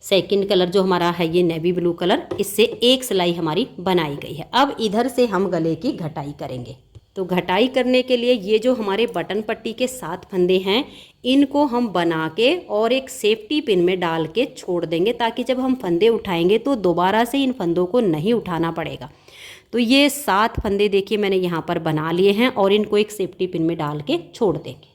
सेकंड कलर जो हमारा है ये नेवी ब्लू कलर, इससे एक सिलाई हमारी बनाई गई है। अब इधर से हम गले की घटाई करेंगे। तो घटाई करने के लिए ये जो हमारे बटन पट्टी के 7 फंदे हैं, इनको हम बना के और एक सेफ्टी पिन में डाल के छोड़ देंगे, ताकि जब हम फंदे उठाएंगे तो दोबारा से इन फंदों को नहीं उठाना पड़ेगा। तो ये 7 फंदे देखिए मैंने यहाँ पर बना लिए हैं और इनको एक सेफ्टी पिन में डाल के छोड़ देंगे।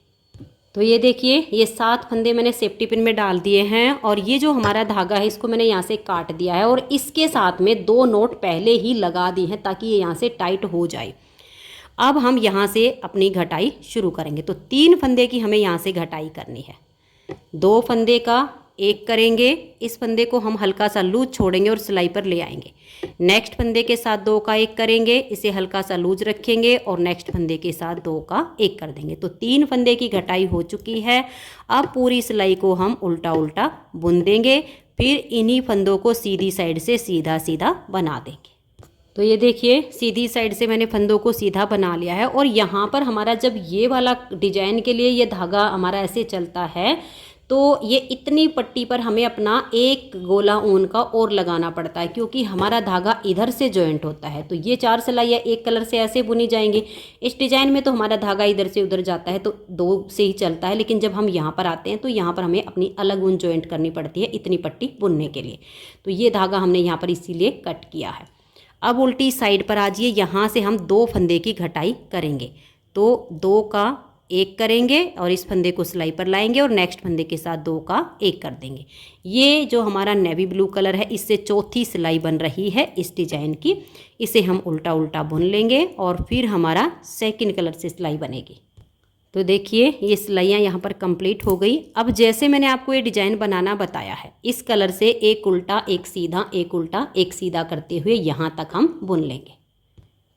तो ये देखिए ये 7 फंदे मैंने सेफ्टी पिन में डाल दिए हैं और ये जो हमारा धागा है इसको मैंने यहाँ से काट दिया है और इसके साथ में 2 नोट पहले ही लगा दिए हैं ताकि ये यहाँ से टाइट हो जाए। अब हम यहाँ से अपनी घटाई शुरू करेंगे। तो 3 फंदे की हमें यहाँ से घटाई करनी है। 2 फंदे का एक करेंगे, इस फंदे को हम हल्का सा लूज छोड़ेंगे और सिलाई पर ले आएंगे। नेक्स्ट फंदे के साथ 2 का एक करेंगे, इसे हल्का सा लूज रखेंगे और नेक्स्ट फंदे के साथ 2 का एक कर देंगे। तो 3 फंदे की घटाई हो चुकी है। अब पूरी सिलाई को हम उल्टा उल्टा बुन देंगे, फिर इन्हीं फंदों को सीधी साइड से सीधा सीधा बना देंगे। तो ये देखिए सीधी साइड से मैंने फंदों को सीधा बना लिया है और यहाँ पर हमारा जब ये वाला डिजाइन के लिए ये धागा हमारा ऐसे चलता है तो ये इतनी पट्टी पर हमें अपना एक गोला ऊन का और लगाना पड़ता है, क्योंकि हमारा धागा इधर से जॉइंट होता है। तो ये 4 सिलाइयाँ एक कलर से ऐसे बुनी जाएंगी। इस डिजाइन में तो हमारा धागा इधर से उधर जाता है तो 2 से ही चलता है, लेकिन जब हम यहाँ पर आते हैं तो यहाँ पर हमें अपनी अलग ऊन जॉइंट करनी पड़ती है इतनी पट्टी बुनने के लिए। तो ये धागा हमने यहाँ पर इसीलिए कट किया है। अब उल्टी साइड पर आ जाइए, यहाँ से हम 2 फंदे की घटाई करेंगे। तो 2 का एक करेंगे और इस फंदे को सिलाई पर लाएंगे और नेक्स्ट फंदे के साथ 2 का एक कर देंगे। ये जो हमारा नेवी ब्लू कलर है इससे चौथी सिलाई बन रही है इस डिजाइन की, इसे हम उल्टा उल्टा बुन लेंगे और फिर हमारा सेकंड कलर से सिलाई बनेगी। तो देखिए ये सिलाइयाँ यहाँ पर कंप्लीट हो गई। अब जैसे मैंने आपको ये डिजाइन बनाना बताया है, इस कलर से एक उल्टा एक सीधा, एक उल्टा एक सीधा करते हुए यहाँ तक हम बुन लेंगे।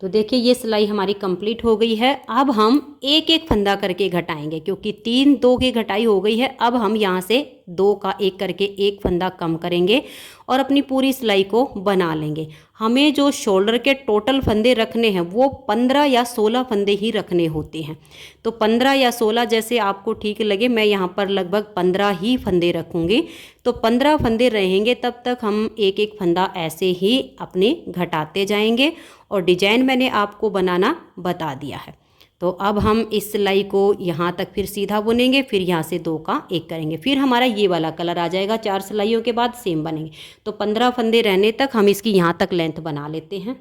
तो देखिए ये सिलाई हमारी कंप्लीट हो गई है। अब हम एक एक फंदा करके घटाएंगे, क्योंकि 3 2 की घटाई हो गई है। अब हम यहाँ से 2 का एक करके एक फंदा कम करेंगे और अपनी पूरी सिलाई को बना लेंगे। हमें जो शोल्डर के टोटल फंदे रखने हैं वो 15 या 16 फंदे ही रखने होते हैं। तो 15 या 16 जैसे आपको ठीक लगे, मैं यहाँ पर लगभग 15 ही फंदे रखूँगी। तो 15 फंदे रहेंगे, तब तक हम एक एक फंदा ऐसे ही अपने घटाते जाएंगे और डिजाइन मैंने आपको बनाना बता दिया है। तो अब हम इस सिलाई को यहाँ तक फिर सीधा बुनेंगे, फिर यहाँ से 2 का एक करेंगे, फिर हमारा ये वाला कलर आ जाएगा। 4 सिलाइयों के बाद सेम बनेंगे। तो 15 फंदे रहने तक हम इसकी यहाँ तक लेंथ बना लेते हैं।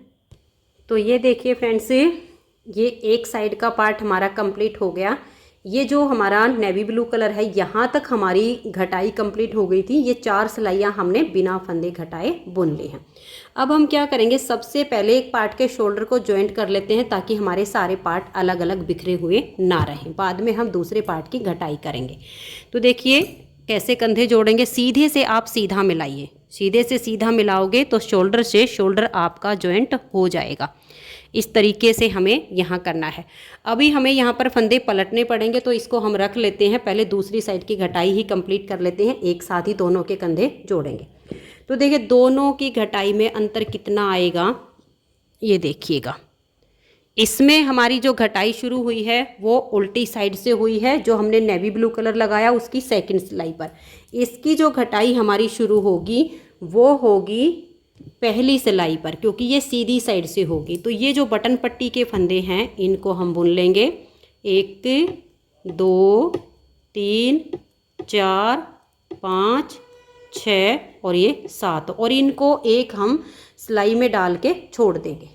तो ये देखिए फ्रेंड्स, ये एक साइड का पार्ट हमारा कंप्लीट हो गया। ये जो हमारा नेवी ब्लू कलर है, यहाँ तक हमारी घटाई कंप्लीट हो गई थी। ये 4 सिलाइयाँ हमने बिना फंदे घटाए बुन ली हैं। अब हम क्या करेंगे, सबसे पहले एक पार्ट के शोल्डर को जॉइंट कर लेते हैं ताकि हमारे सारे पार्ट अलग अलग बिखरे हुए ना रहें। बाद में हम दूसरे पार्ट की घटाई करेंगे। तो देखिए कैसे कंधे जोड़ेंगे। सीधे से आप सीधा मिलाइए, सीधे से सीधा मिलाओगे तो शोल्डर से शोल्डर आपका जॉइंट हो जाएगा। इस तरीके से हमें यहाँ करना है। अभी हमें यहाँ पर फंदे पलटने पड़ेंगे, तो इसको हम रख लेते हैं। पहले दूसरी साइड की घटाई ही कंप्लीट कर लेते हैं, एक साथ ही दोनों के कंधे जोड़ेंगे। तो देखिए दोनों की घटाई में अंतर कितना आएगा, ये देखिएगा। इसमें हमारी जो घटाई शुरू हुई है वो उल्टी साइड से हुई है, जो हमने नेवी ब्लू कलर लगाया उसकी सेकंड सिलाई पर। इसकी जो घटाई हमारी शुरू होगी वो होगी पहली सिलाई पर, क्योंकि ये सीधी साइड से होगी। तो ये जो बटन पट्टी के फंदे हैं इनको हम बुन लेंगे। 1 2 3 4 5 6 और ये 7, और इनको एक हम सिलाई में डाल के छोड़ देंगे,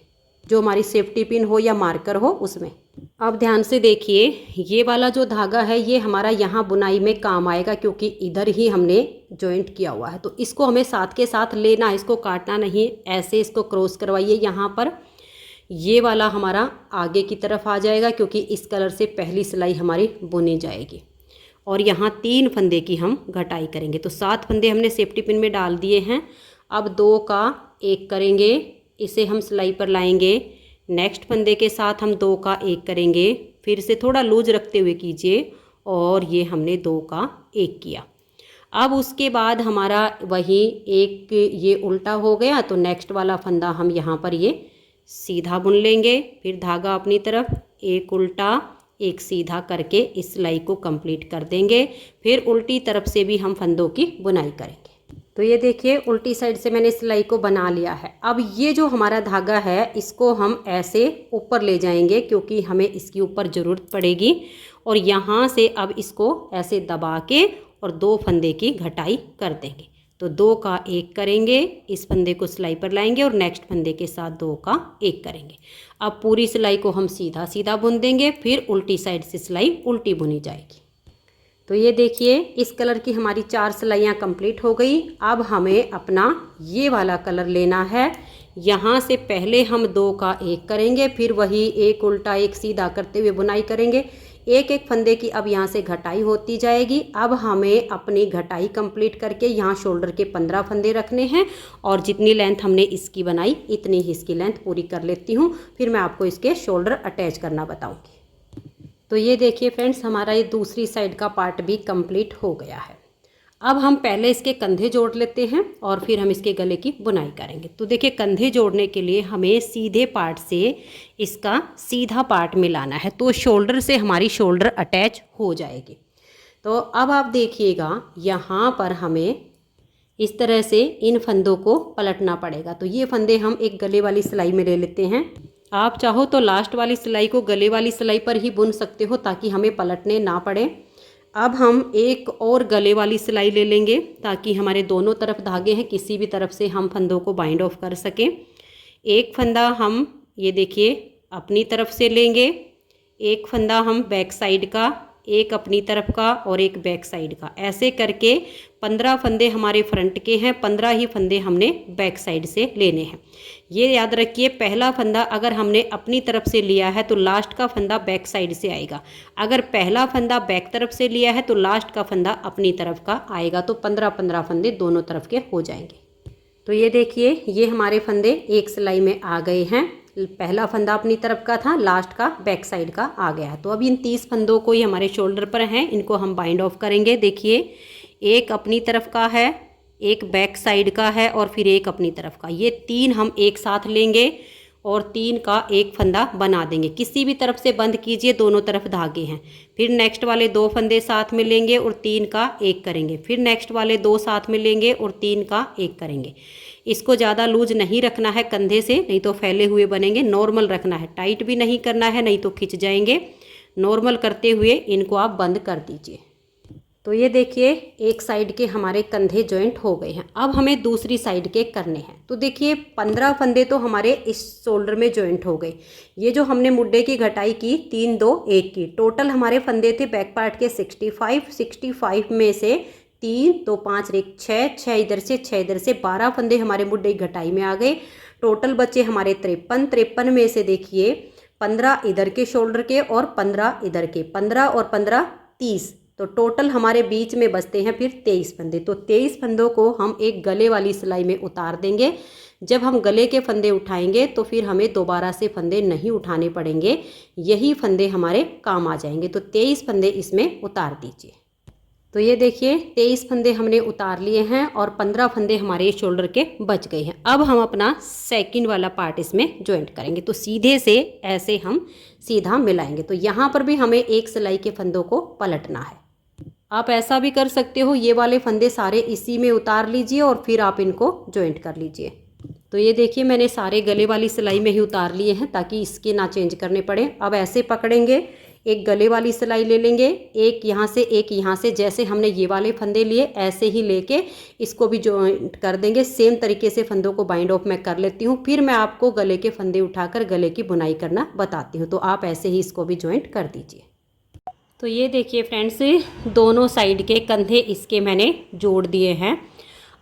जो हमारी सेफ्टी पिन हो या मार्कर हो उसमें। अब ध्यान से देखिए, ये वाला जो धागा है ये हमारा यहाँ बुनाई में काम आएगा, क्योंकि इधर ही हमने जॉइंट किया हुआ है। तो इसको हमें साथ के साथ लेना, इसको काटना नहीं। ऐसे इसको क्रॉस करवाइए यहाँ पर। ये वाला हमारा आगे की तरफ आ जाएगा, क्योंकि इस कलर से पहली सिलाई हमारी बुनी जाएगी। और यहाँ 3 फंदे की हम घटाई करेंगे। तो 7 फंदे हमने सेफ्टी पिन में डाल दिए हैं। अब 2 का 1 करेंगे, इसे हम सिलाई पर लाएंगे। नेक्स्ट फंदे के साथ हम 2 का 1 करेंगे, फिर से थोड़ा लूज रखते हुए कीजिए, और ये हमने 2 का 1 किया। अब उसके बाद हमारा वही एक ये उल्टा हो गया, तो नेक्स्ट वाला फंदा हम यहाँ पर ये सीधा बुन लेंगे। फिर धागा अपनी तरफ, एक उल्टा एक सीधा करके इस सिलाई को कंप्लीट कर देंगे। फिर उल्टी तरफ से भी हम फंदों की बुनाई करेंगे। तो ये देखिए उल्टी साइड से मैंने सिलाई को बना लिया है। अब ये जो हमारा धागा है इसको हम ऐसे ऊपर ले जाएंगे, क्योंकि हमें इसकी ऊपर ज़रूरत पड़ेगी। और यहाँ से अब इसको ऐसे दबा के और 2 फंदे की घटाई कर देंगे। तो 2 का 1 करेंगे, इस फंदे को सिलाई पर लाएंगे और नेक्स्ट फंदे के साथ 2 का 1 करेंगे। अब पूरी सिलाई को हम सीधा सीधा बुन देंगे, फिर उल्टी साइड से सिलाई उल्टी बुनी जाएगी। तो ये देखिए इस कलर की हमारी 4 सिलाइयाँ कंप्लीट हो गई। अब हमें अपना ये वाला कलर लेना है। यहाँ से पहले हम 2 का 1 करेंगे, फिर वही एक उल्टा एक सीधा करते हुए बुनाई करेंगे। एक एक फंदे की अब यहाँ से घटाई होती जाएगी। अब हमें अपनी घटाई कंप्लीट करके यहाँ शोल्डर के 15 फंदे रखने हैं, और जितनी लेंथ हमने इसकी बनाई इतनी ही इसकी लेंथ पूरी कर लेती हूँ। फिर मैं आपको इसके शोल्डर अटैच करना बताऊँगी। तो ये देखिए फ्रेंड्स, हमारा ये दूसरी साइड का पार्ट भी कंप्लीट हो गया है। अब हम पहले इसके कंधे जोड़ लेते हैं और फिर हम इसके गले की बुनाई करेंगे। तो देखिए कंधे जोड़ने के लिए हमें सीधे पार्ट से इसका सीधा पार्ट मिलाना है, तो शोल्डर से हमारी शोल्डर अटैच हो जाएगी। तो अब आप देखिएगा यहाँ पर हमें इस तरह से इन फंदों को पलटना पड़ेगा। तो ये फंदे हम एक गले वाली सिलाई में ले लेते हैं। आप चाहो तो लास्ट वाली सिलाई को गले वाली सिलाई पर ही बुन सकते हो, ताकि हमें पलटने ना पड़े। अब हम एक और गले वाली सिलाई ले लेंगे, ताकि हमारे दोनों तरफ धागे हैं, किसी भी तरफ से हम फंदों को बाइंड ऑफ कर सकें। एक फंदा हम ये देखिए अपनी तरफ से लेंगे, एक फंदा हम बैक साइड का, एक अपनी तरफ का और एक बैक साइड का। ऐसे करके 15 फंदे हमारे फ्रंट के हैं, 15 ही फंदे हमने बैक साइड से लेने हैं। ये याद रखिए, पहला फंदा अगर हमने अपनी तरफ से लिया है तो लास्ट का फंदा बैक साइड से आएगा। अगर पहला फंदा बैक तरफ से लिया है तो लास्ट का फंदा अपनी तरफ का आएगा। तो 15-15 फंदे दोनों तरफ के हो जाएंगे। तो ये देखिए ये हमारे फंदे एक सिलाई में आ गए हैं। पहला फंदा अपनी तरफ का था, लास्ट का बैक साइड का आ गया है। तो अब इन 30 फंदों को ही हमारे शोल्डर पर हैं, इनको हम बाइंड ऑफ करेंगे। देखिए एक अपनी तरफ का है, एक बैक साइड का है और फिर एक अपनी तरफ का। ये 3 हम एक साथ लेंगे और 3 का एक फंदा बना देंगे। किसी भी तरफ से बंद कीजिए, दोनों तरफ धागे हैं। फिर नेक्स्ट वाले 2 फंदे साथ में लेंगे और 3 का 1 करेंगे। फिर नेक्स्ट वाले 2 साथ में लेंगे और 3 का 1 करेंगे। इसको ज़्यादा लूज नहीं रखना है कंधे से, नहीं तो फैले हुए बनेंगे। नॉर्मल रखना है, टाइट भी नहीं करना है, नहीं तो खिंच जाएंगे। नॉर्मल करते हुए इनको आप बंद कर दीजिए। तो ये देखिए एक साइड के हमारे कंधे जॉइंट हो गए हैं। अब हमें दूसरी साइड के करने हैं। तो देखिए 15 फंदे तो हमारे इस शोल्डर में जॉइंट हो गए। ये जो हमने मुड्डे की घटाई की 3 2 1 की, टोटल हमारे फंदे थे बैक पार्ट के 65 में से 3 2 5 1 6 इधर से 6 इधर से 12 फंदे हमारे मुड्डे की घटाई में आ गए। टोटल बचे हमारे 53 में से देखिए 15 इधर के शोल्डर के और 15 इधर के, 15 और 15 30, तो टोटल हमारे बीच में बचते हैं फिर 23 फंदे। तो 23 फंदों को हम एक गले वाली सिलाई में उतार देंगे। जब हम गले के फंदे उठाएंगे तो फिर हमें दोबारा से फंदे नहीं उठाने पड़ेंगे, यही फंदे हमारे काम आ जाएंगे। तो 23 फंदे इसमें उतार दीजिए। तो ये देखिए 23 फंदे हमने उतार लिए हैं और 15 फंदे हमारे शोल्डर के बच गए हैं। अब हम अपना सेकंड वाला पार्ट इसमें जॉइंट करेंगे। तो सीधे से ऐसे हम सीधा मिलाएंगे। तो यहाँ पर भी हमें एक सिलाई के फंदों को पलटना है। आप ऐसा भी कर सकते हो, ये वाले फंदे सारे इसी में उतार लीजिए और फिर आप इनको जॉइंट कर लीजिए। तो ये देखिए मैंने सारे गले वाली सिलाई में ही उतार लिए हैं ताकि इसके ना चेंज करने पड़े। अब ऐसे पकड़ेंगे, एक गले वाली सिलाई ले लेंगे, एक यहाँ से एक यहाँ से, जैसे हमने ये वाले फंदे लिए ऐसे ही लेके इसको भी जॉइंट कर देंगे। सेम तरीके से फंदों को बाइंड ऑफ मैं कर लेती हूँ, फिर मैं आपको गले के फंदे उठाकर गले की बुनाई करना बताती हूँ। तो आप ऐसे ही इसको भी जॉइंट कर दीजिए। तो ये देखिए फ्रेंड्स, दोनों साइड के कंधे इसके मैंने जोड़ दिए हैं।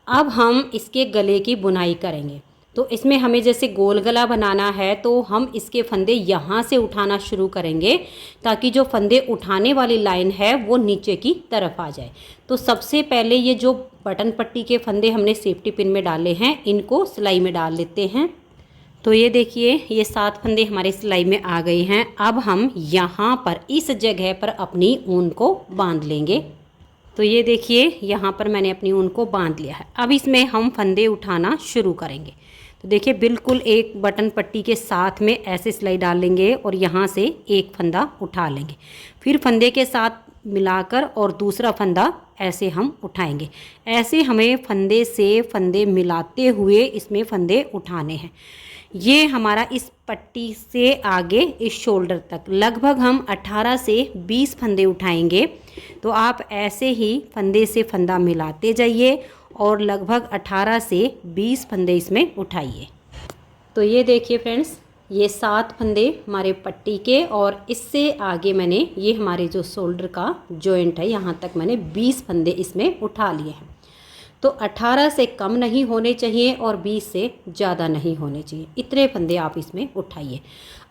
अब हम इसके गले की बुनाई करेंगे। तो इसमें हमें जैसे गोल गला बनाना है तो हम इसके फंदे यहाँ से उठाना शुरू करेंगे ताकि जो फंदे उठाने वाली लाइन है वो नीचे की तरफ आ जाए। तो सबसे पहले ये जो बटन पट्टी के फंदे हमने सेफ्टी पिन में डाले हैं इनको सिलाई में डाल लेते हैं। तो ये देखिए ये 7 फंदे हमारे सिलाई में आ गए हैं। अब हम यहाँ पर इस जगह पर अपनी ऊन को बांध लेंगे। तो ये देखिए यहाँ पर मैंने अपनी ऊन को बांध लिया है। अब इसमें हम फंदे उठाना शुरू करेंगे। तो देखिए बिल्कुल एक बटन पट्टी के साथ में ऐसे सिलाई डाल लेंगे और यहाँ से एक फंदा उठा लेंगे, फिर फंदे के साथ मिलाकर और दूसरा फंदा ऐसे हम उठाएंगे। ऐसे हमें फंदे से फंदे मिलाते हुए इसमें फंदे उठाने हैं। ये हमारा इस पट्टी से आगे इस शोल्डर तक लगभग हम 18 से 20 फंदे उठाएंगे। तो आप ऐसे ही फंदे से फंदा मिलाते जाइए और लगभग 18 से 20 फंदे इसमें उठाइए। तो ये देखिए फ्रेंड्स, ये 7 फंदे हमारे पट्टी के और इससे आगे मैंने ये हमारे जो शोल्डर का जॉइंट है यहाँ तक मैंने 20 फंदे इसमें उठा लिए हैं। तो 18 से कम नहीं होने चाहिए और 20 से ज़्यादा नहीं होने चाहिए, इतने फंदे आप इसमें उठाइए।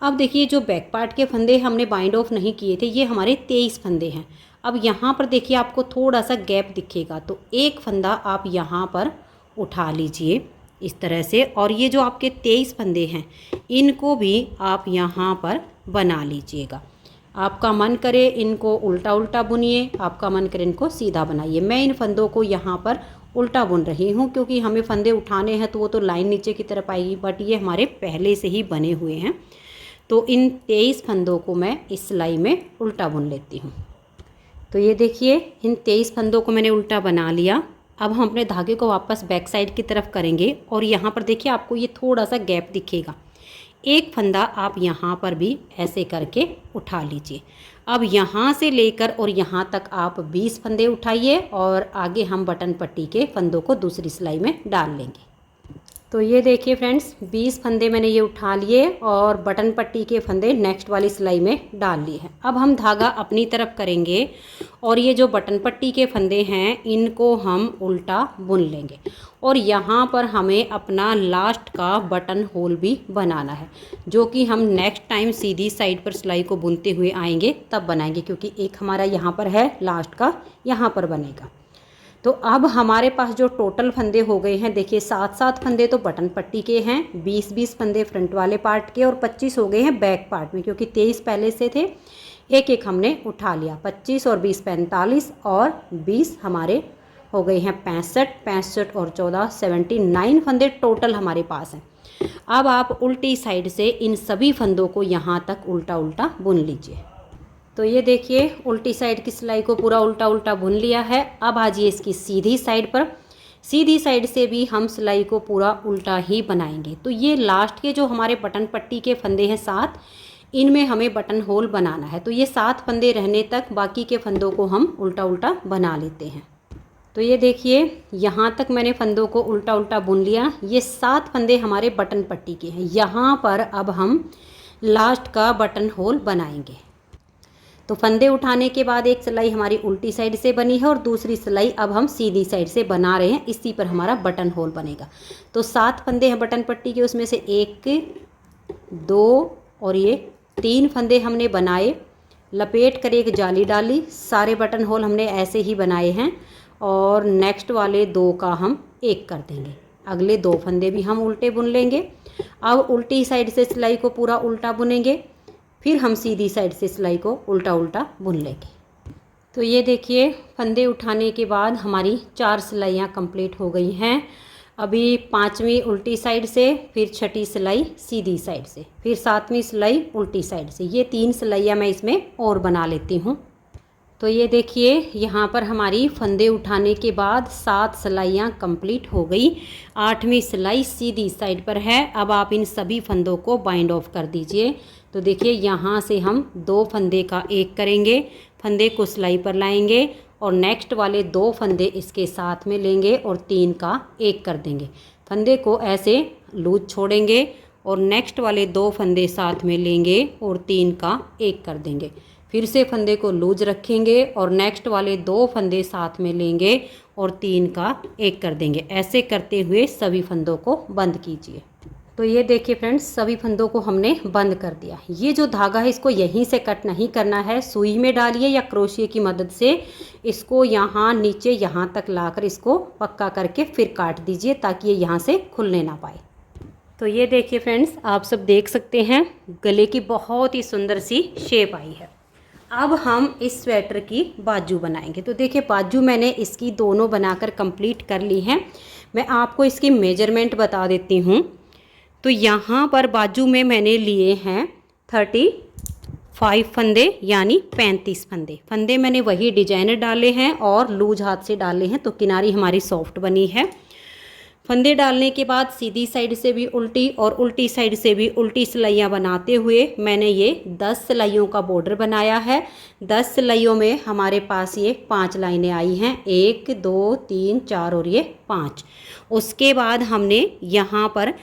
अब देखिए जो बैक पार्ट के फंदे हमने बाइंड ऑफ नहीं किए थे ये हमारे 23 फंदे हैं। अब यहाँ पर देखिए आपको थोड़ा सा गैप दिखेगा, तो एक फंदा आप यहाँ पर उठा लीजिए इस तरह से, और ये जो आपके 23 फंदे हैं इनको भी आप यहाँ पर बना लीजिएगा। आपका मन करे इनको उल्टा उल्टा बुनिए, आपका मन करे इनको सीधा बनाइए। मैं इन फंदों को यहाँ पर उल्टा बुन रही हूँ क्योंकि हमें फंदे उठाने हैं तो वो तो लाइन नीचे की तरफ आएगी, बट ये हमारे पहले से ही बने हुए हैं। तो इन 23 फंदों को मैं इस सिलाई में उल्टा बुन लेती हूँ। तो ये देखिए इन 23 फंदों को मैंने उल्टा बना लिया। अब हम अपने धागे को वापस बैक साइड की तरफ करेंगे और यहाँ पर देखिए आपको ये थोड़ा सा गैप दिखेगा। एक फंदा आप यहाँ पर भी ऐसे करके उठा लीजिए। अब यहाँ से लेकर और यहाँ तक आप 20 फंदे उठाइए और आगे हम बटन पट्टी के फंदों को दूसरी सिलाई में डाल लेंगे। तो ये देखिए फ्रेंड्स 20 फंदे मैंने ये उठा लिए और बटन पट्टी के फंदे नेक्स्ट वाली सिलाई में डाल लिए हैं। अब हम धागा अपनी तरफ करेंगे और ये जो बटन पट्टी के फंदे हैं इनको हम उल्टा बुन लेंगे और यहाँ पर हमें अपना लास्ट का बटन होल भी बनाना है, जो कि हम नेक्स्ट टाइम सीधी साइड पर सिलाई को बुनते हुए आएंगे तब बनाएंगे, क्योंकि एक हमारा यहाँ पर है लास्ट का, यहाँ पर बनेगा। तो अब हमारे पास जो टोटल फंदे हो गए हैं देखिए 7 फंदे तो बटन पट्टी के हैं, 20 फंदे फ्रंट वाले पार्ट के और 25 हो गए हैं बैक पार्ट में, क्योंकि 23 पहले से थे, एक एक हमने उठा लिया। 25 और 20 45 और 20 हमारे हो गए हैं 65 और 14 79 फंदे टोटल हमारे पास हैं। अब आप उल्टी साइड से इन सभी फंदों को यहाँ तक उल्टा उल्टा बुन लीजिए। तो ये देखिए उल्टी साइड की सिलाई को पूरा उल्टा उल्टा बुन लिया है। अब आ जाइए इसकी सीधी साइड पर। सीधी साइड से भी हम सिलाई को पूरा उल्टा ही बनाएंगे। तो ये लास्ट के जो हमारे बटन पट्टी के फंदे हैं 7, इनमें हमें बटन होल बनाना है। तो ये 7 फंदे रहने तक बाकी के फंदों को हम उल्टा उल्टा बना लेते हैं। तो ये देखिए यहाँ तक मैंने फंदों को उल्टा उल्टा बुन लिया। ये 7 फंदे हमारे बटन पट्टी के हैं। यहाँ पर अब हम लास्ट का बटन होल बनाएंगे। तो फंदे उठाने के बाद एक सिलाई हमारी उल्टी साइड से बनी है और दूसरी सिलाई अब हम सीधी साइड से बना रहे हैं। इसी पर हमारा बटन होल बनेगा। तो 7 फंदे हैं बटन पट्टी के, उसमें से 1 2 और ये 3 फंदे हमने बनाए, लपेट कर एक जाली डाली। सारे बटन होल हमने ऐसे ही बनाए हैं और नेक्स्ट वाले 2 का हम 1 कर देंगे। अगले 2 फंदे भी हम उल्टे बुन लेंगे। अब उल्टी साइड से सिलाई को पूरा उल्टा बुनेंगे, फिर हम सीधी साइड से सिलाई को उल्टा उल्टा बुन लेंगे। तो ये देखिए फंदे उठाने के बाद हमारी 4 सिलाइयाँ कंप्लीट हो गई हैं। अभी 5वीं उल्टी साइड से, फिर 6ठी सिलाई सीधी साइड से, फिर 7वीं सिलाई उल्टी साइड से। ये 3 सिलाइयाँ मैं इसमें और बना लेती हूँ। तो ये देखिए यहाँ पर हमारी फंदे उठाने के बाद 7 सिलाइयाँ कंप्लीट हो गई। 8वीं सिलाई सीधी साइड पर है। अब आप इन सभी फंदों को बाइंड ऑफ कर दीजिए। तो देखिए यहाँ से हम 2 फंदे का 1 करेंगे, फंदे को सिलाई पर लाएंगे और नेक्स्ट वाले 2 फंदे इसके साथ में लेंगे और 3 का 1 कर देंगे। फंदे को ऐसे लूज छोड़ेंगे और नेक्स्ट वाले 2 फंदे साथ में लेंगे और 3 का 1 कर देंगे। फिर से फंदे को लूज रखेंगे और नेक्स्ट वाले 2 फंदे साथ में लेंगे और 3 का 1 कर देंगे। ऐसे करते हुए सभी फंदों को बंद कीजिए। तो ये देखिए फ्रेंड्स, सभी फंदों को हमने बंद कर दिया। ये जो धागा है इसको यहीं से कट नहीं करना है, सुई में डालिए या क्रोशिया की मदद से इसको यहाँ नीचे यहाँ तक लाकर इसको पक्का करके फिर काट दीजिए ताकि ये यहाँ से खुलने ना पाए। तो ये देखिए फ्रेंड्स, आप सब देख सकते हैं गले की बहुत ही सुंदर सी शेप आई है। अब हम इस स्वेटर की बाजू बनाएंगे। तो देखिए बाजू मैंने इसकी दोनों बनाकर कंप्लीट कर ली हैं। मैं आपको इसकी मेजरमेंट बता देती हूँ। तो यहाँ पर बाजू में मैंने लिए हैं 35 फंदे यानी 35 फंदे। फंदे मैंने वही डिजाइनर डाले हैं और लूज हाथ से डाले हैं, तो किनारी हमारी सॉफ्ट बनी है। फंदे डालने के बाद सीधी साइड से भी उल्टी और उल्टी साइड से भी उल्टी सिलाइयाँ बनाते हुए मैंने ये 10 सिलाइयों का बॉर्डर बनाया है। 10 सिलाइयों में हमारे पास ये 5 लाइनें आई हैं, 1 2 3 4 और ये 5। उसके बाद हमने यहाँ पर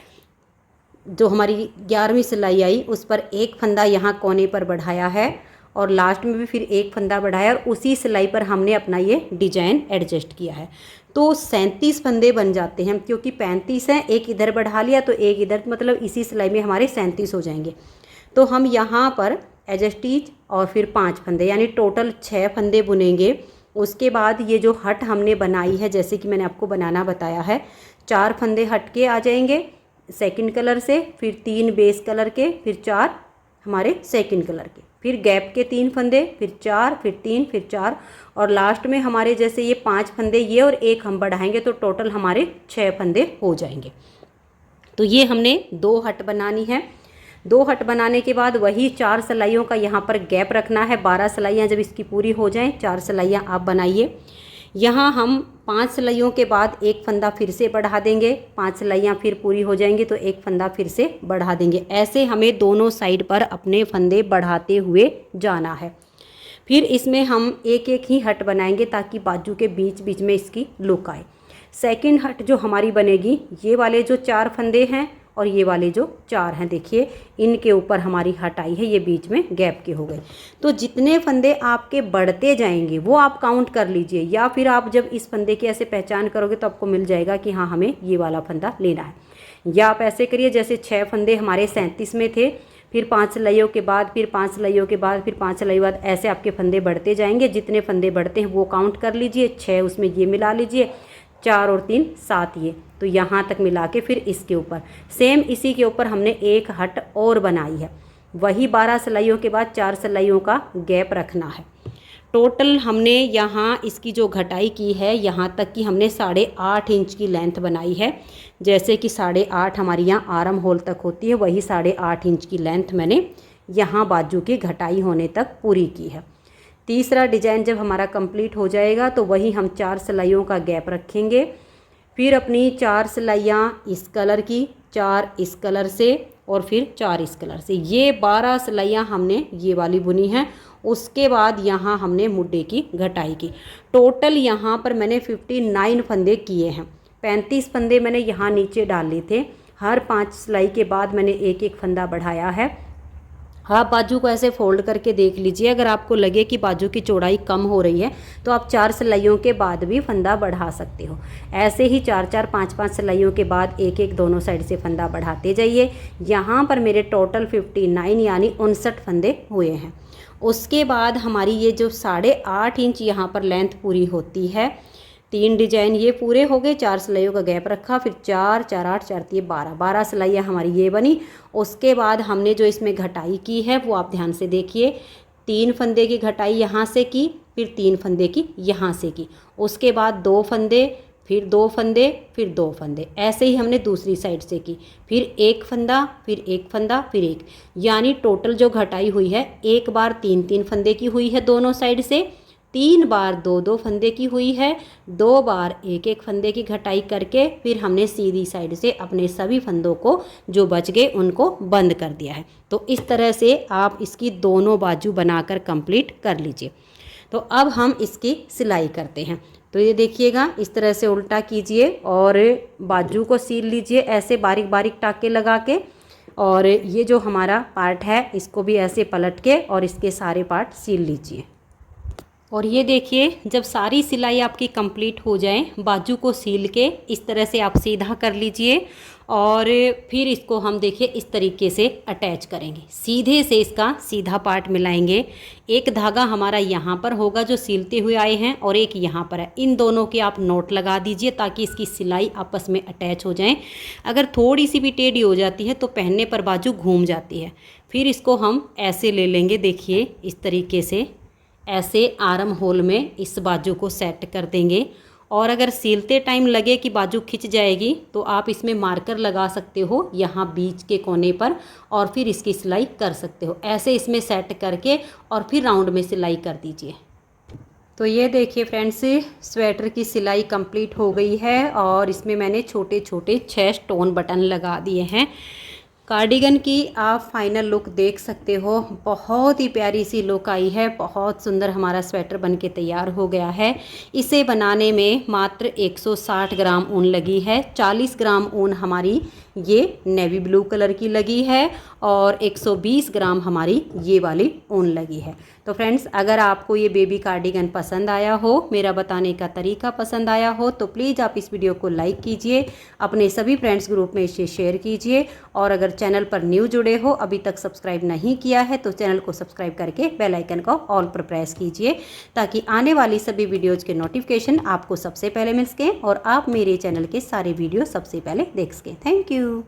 जो हमारी 11वीं सिलाई आई उस पर एक फंदा यहाँ कोने पर बढ़ाया है और लास्ट में भी फिर एक फंदा बढ़ाया और उसी सिलाई पर हमने अपना ये डिजाइन एडजस्ट किया है। तो 37 फंदे बन जाते हैं, क्योंकि 35 हैं, एक इधर बढ़ा लिया तो एक इधर, मतलब इसी सिलाई में हमारे 37 हो जाएंगे। तो हम यहाँ पर एडजस्टीज और फिर 5 फंदे यानी टोटल 6 फंदे बुनेंगे। उसके बाद ये जो हट हमने बनाई है, जैसे कि मैंने आपको बनाना बताया है, 4 फंदे हट के आ जाएंगे सेकंड कलर से, फिर 3 बेस कलर के, फिर 4 हमारे सेकंड कलर के, फिर गैप के 3 फंदे, फिर 4, फिर 3, फिर 4 और लास्ट में हमारे जैसे ये 5 फंदे ये और एक हम बढ़ाएंगे तो टोटल हमारे 6 फंदे हो जाएंगे। तो ये हमने 2 हट बनानी है। 2 हट बनाने के बाद वही 4 सिलाइयों का यहाँ पर गैप रखना है। 12 सिलाइयाँ जब इसकी पूरी हो जाएं, 4 सिलाइयाँ आप बनाइए। यहाँ हम 5 सिलाइयों के बाद एक फंदा फिर से बढ़ा देंगे। 5 सिलाइयाँ फिर पूरी हो जाएंगी तो एक फंदा फिर से बढ़ा देंगे। ऐसे हमें दोनों साइड पर अपने फंदे बढ़ाते हुए जाना है। फिर इसमें हम एक एक ही हट बनाएंगे ताकि बाजू के बीच बीच में इसकी लुक आए। सेकंड हट जो हमारी बनेगी, ये वाले जो 4 फंदे हैं और ये वाले जो 4 हैं, देखिए इनके ऊपर हमारी हट आई है, ये बीच में गैप के हो गए। तो जितने फंदे आपके बढ़ते जाएंगे वो आप काउंट कर लीजिए, या फिर आप जब इस फंदे की ऐसे पहचान करोगे तो आपको मिल जाएगा कि हाँ हमें ये वाला फंदा लेना है। या आप ऐसे करिए, जैसे 6 फंदे हमारे 37 में थे, फिर 5 सिलाइयों के बाद, फिर 5 सिलाइयों के बाद, फिर 5 सिलाई बाद, ऐसे आपके फंदे बढ़ते जाएंगे। जितने फंदे बढ़ते हैं वो काउंट कर लीजिए, 6 उसमें ये मिला लीजिए, 4 और 3 7 ये, तो यहाँ तक मिला के फिर इसके ऊपर सेम इसी के ऊपर हमने एक हट और बनाई है। वही 12 सिलाइयों के बाद 4 सिलाइयों का गैप रखना है। टोटल हमने यहाँ इसकी जो घटाई की है, यहाँ तक की हमने 8.5 इंच की लेंथ बनाई है। जैसे कि 8.5 हमारी यहाँ आर्म होल तक होती है, वही 8.5 इंच की लेंथ मैंने यहाँ बाजू की घटाई होने तक पूरी की है। तीसरा डिजाइन जब हमारा कंप्लीट हो जाएगा तो वही हम 4 सिलाइयों का गैप रखेंगे। फिर अपनी 4 सिलाइयाँ इस कलर की, 4 इस कलर से और फिर 4 इस कलर से। ये 12 सिलाइयाँ हमने ये वाली बुनी हैं। उसके बाद यहाँ हमने मुड्डे की घटाई की। टोटल यहाँ पर मैंने 59 फंदे किए हैं। 35 फंदे मैंने यहाँ नीचे डाले थे। हर 5 सिलाई के बाद मैंने एक एक फंदा बढ़ाया है। आप बाजू को ऐसे फोल्ड करके देख लीजिए। अगर आपको लगे कि बाजू की चौड़ाई कम हो रही है तो आप 4 सिलाइयों के बाद भी फंदा बढ़ा सकते हो। ऐसे ही 4-4, 5-5 सिलाइयों के बाद एक एक दोनों साइड से फंदा बढ़ाते जाइए। यहाँ पर मेरे टोटल 59 यानी 59 फंदे हुए हैं। उसके बाद हमारी ये जो 8.5 इंच यहाँ पर लेंथ पूरी होती है। 3 डिजाइन ये पूरे हो गए। 4 सिलाइयों का गैप रखा, फिर 4, 4, 8, 4, 3, 12 सिलाइयाँ हमारी ये बनी। उसके बाद हमने जो इसमें घटाई की है वो आप ध्यान से देखिए। 3 फंदे की घटाई यहाँ से की, फिर 3 फंदे की यहाँ से की। उसके बाद 2 फंदे, फिर 2 फंदे, फिर 2 फंदे, ऐसे ही हमने दूसरी साइड से की। फिर 1 फंदा, फिर 1 फंदा, फिर 1, यानी टोटल जो घटाई हुई है 1 बार 3-3 फंदे की हुई है दोनों साइड से, 3 बार 2-2 फंदे की हुई है, 2 बार 1-1 फंदे की घटाई करके फिर हमने सीधी साइड से अपने सभी फंदों को जो बच गए उनको बंद कर दिया है। तो इस तरह से आप इसकी दोनों बाजू बनाकर कंप्लीट कर लीजिए। तो अब हम इसकी सिलाई करते हैं। तो ये देखिएगा, इस तरह से उल्टा कीजिए और बाजू को सील लीजिए ऐसे बारीक बारीक टाके लगा के। और ये जो हमारा पार्ट है इसको भी ऐसे पलट के और इसके सारे पार्ट सील लीजिए। और ये देखिए, जब सारी सिलाई आपकी कंप्लीट हो जाए, बाजू को सील के इस तरह से आप सीधा कर लीजिए। और फिर इसको हम देखिए इस तरीके से अटैच करेंगे। सीधे से इसका सीधा पार्ट मिलाएंगे। एक धागा हमारा यहाँ पर होगा जो सीलते हुए आए हैं और एक यहाँ पर है। इन दोनों के आप नोट लगा दीजिए ताकि इसकी सिलाई आपस में अटैच हो जाए। अगर थोड़ी सी भी टेढ़ी हो जाती है तो पहनने पर बाजू घूम जाती है। फिर इसको हम ऐसे ले लेंगे, देखिए इस तरीके से ऐसे आर्म होल में इस बाजू को सेट कर देंगे। और अगर सीलते टाइम लगे कि बाजू खिंच जाएगी तो आप इसमें मार्कर लगा सकते हो यहाँ बीच के कोने पर और फिर इसकी सिलाई कर सकते हो। ऐसे इसमें सेट करके और फिर राउंड में सिलाई कर दीजिए। तो ये देखिए फ्रेंड्स, स्वेटर की सिलाई कंप्लीट हो गई है और इसमें मैंने छोटे छोटे 6 स्टोन बटन लगा दिए हैं। कार्डिगन की आप फाइनल लुक देख सकते हो। बहुत ही प्यारी सी लुक आई है। बहुत सुंदर हमारा स्वेटर बनके तैयार हो गया है। इसे बनाने में मात्र 160 ग्राम ऊन लगी है। 40 ग्राम ऊन हमारी ये नेवी ब्लू कलर की लगी है और 120 ग्राम हमारी ये वाली ऊन लगी है। तो फ्रेंड्स, अगर आपको ये बेबी कार्डिगन पसंद आया हो, मेरा बताने का तरीका पसंद आया हो, तो प्लीज़ आप इस वीडियो को लाइक कीजिए, अपने सभी फ्रेंड्स ग्रुप में इसे शेयर कीजिए। और अगर चैनल पर न्यू जुड़े हो, अभी तक सब्सक्राइब नहीं किया है, तो चैनल को सब्सक्राइब करके बेल आइकन को ऑल पर प्रेस कीजिए ताकि आने वाली सभी वीडियोज़ के नोटिफिकेशन आपको सबसे पहले मिल सकें और आप मेरे चैनल के सारे वीडियो सबसे पहले देख सकें। Thank you.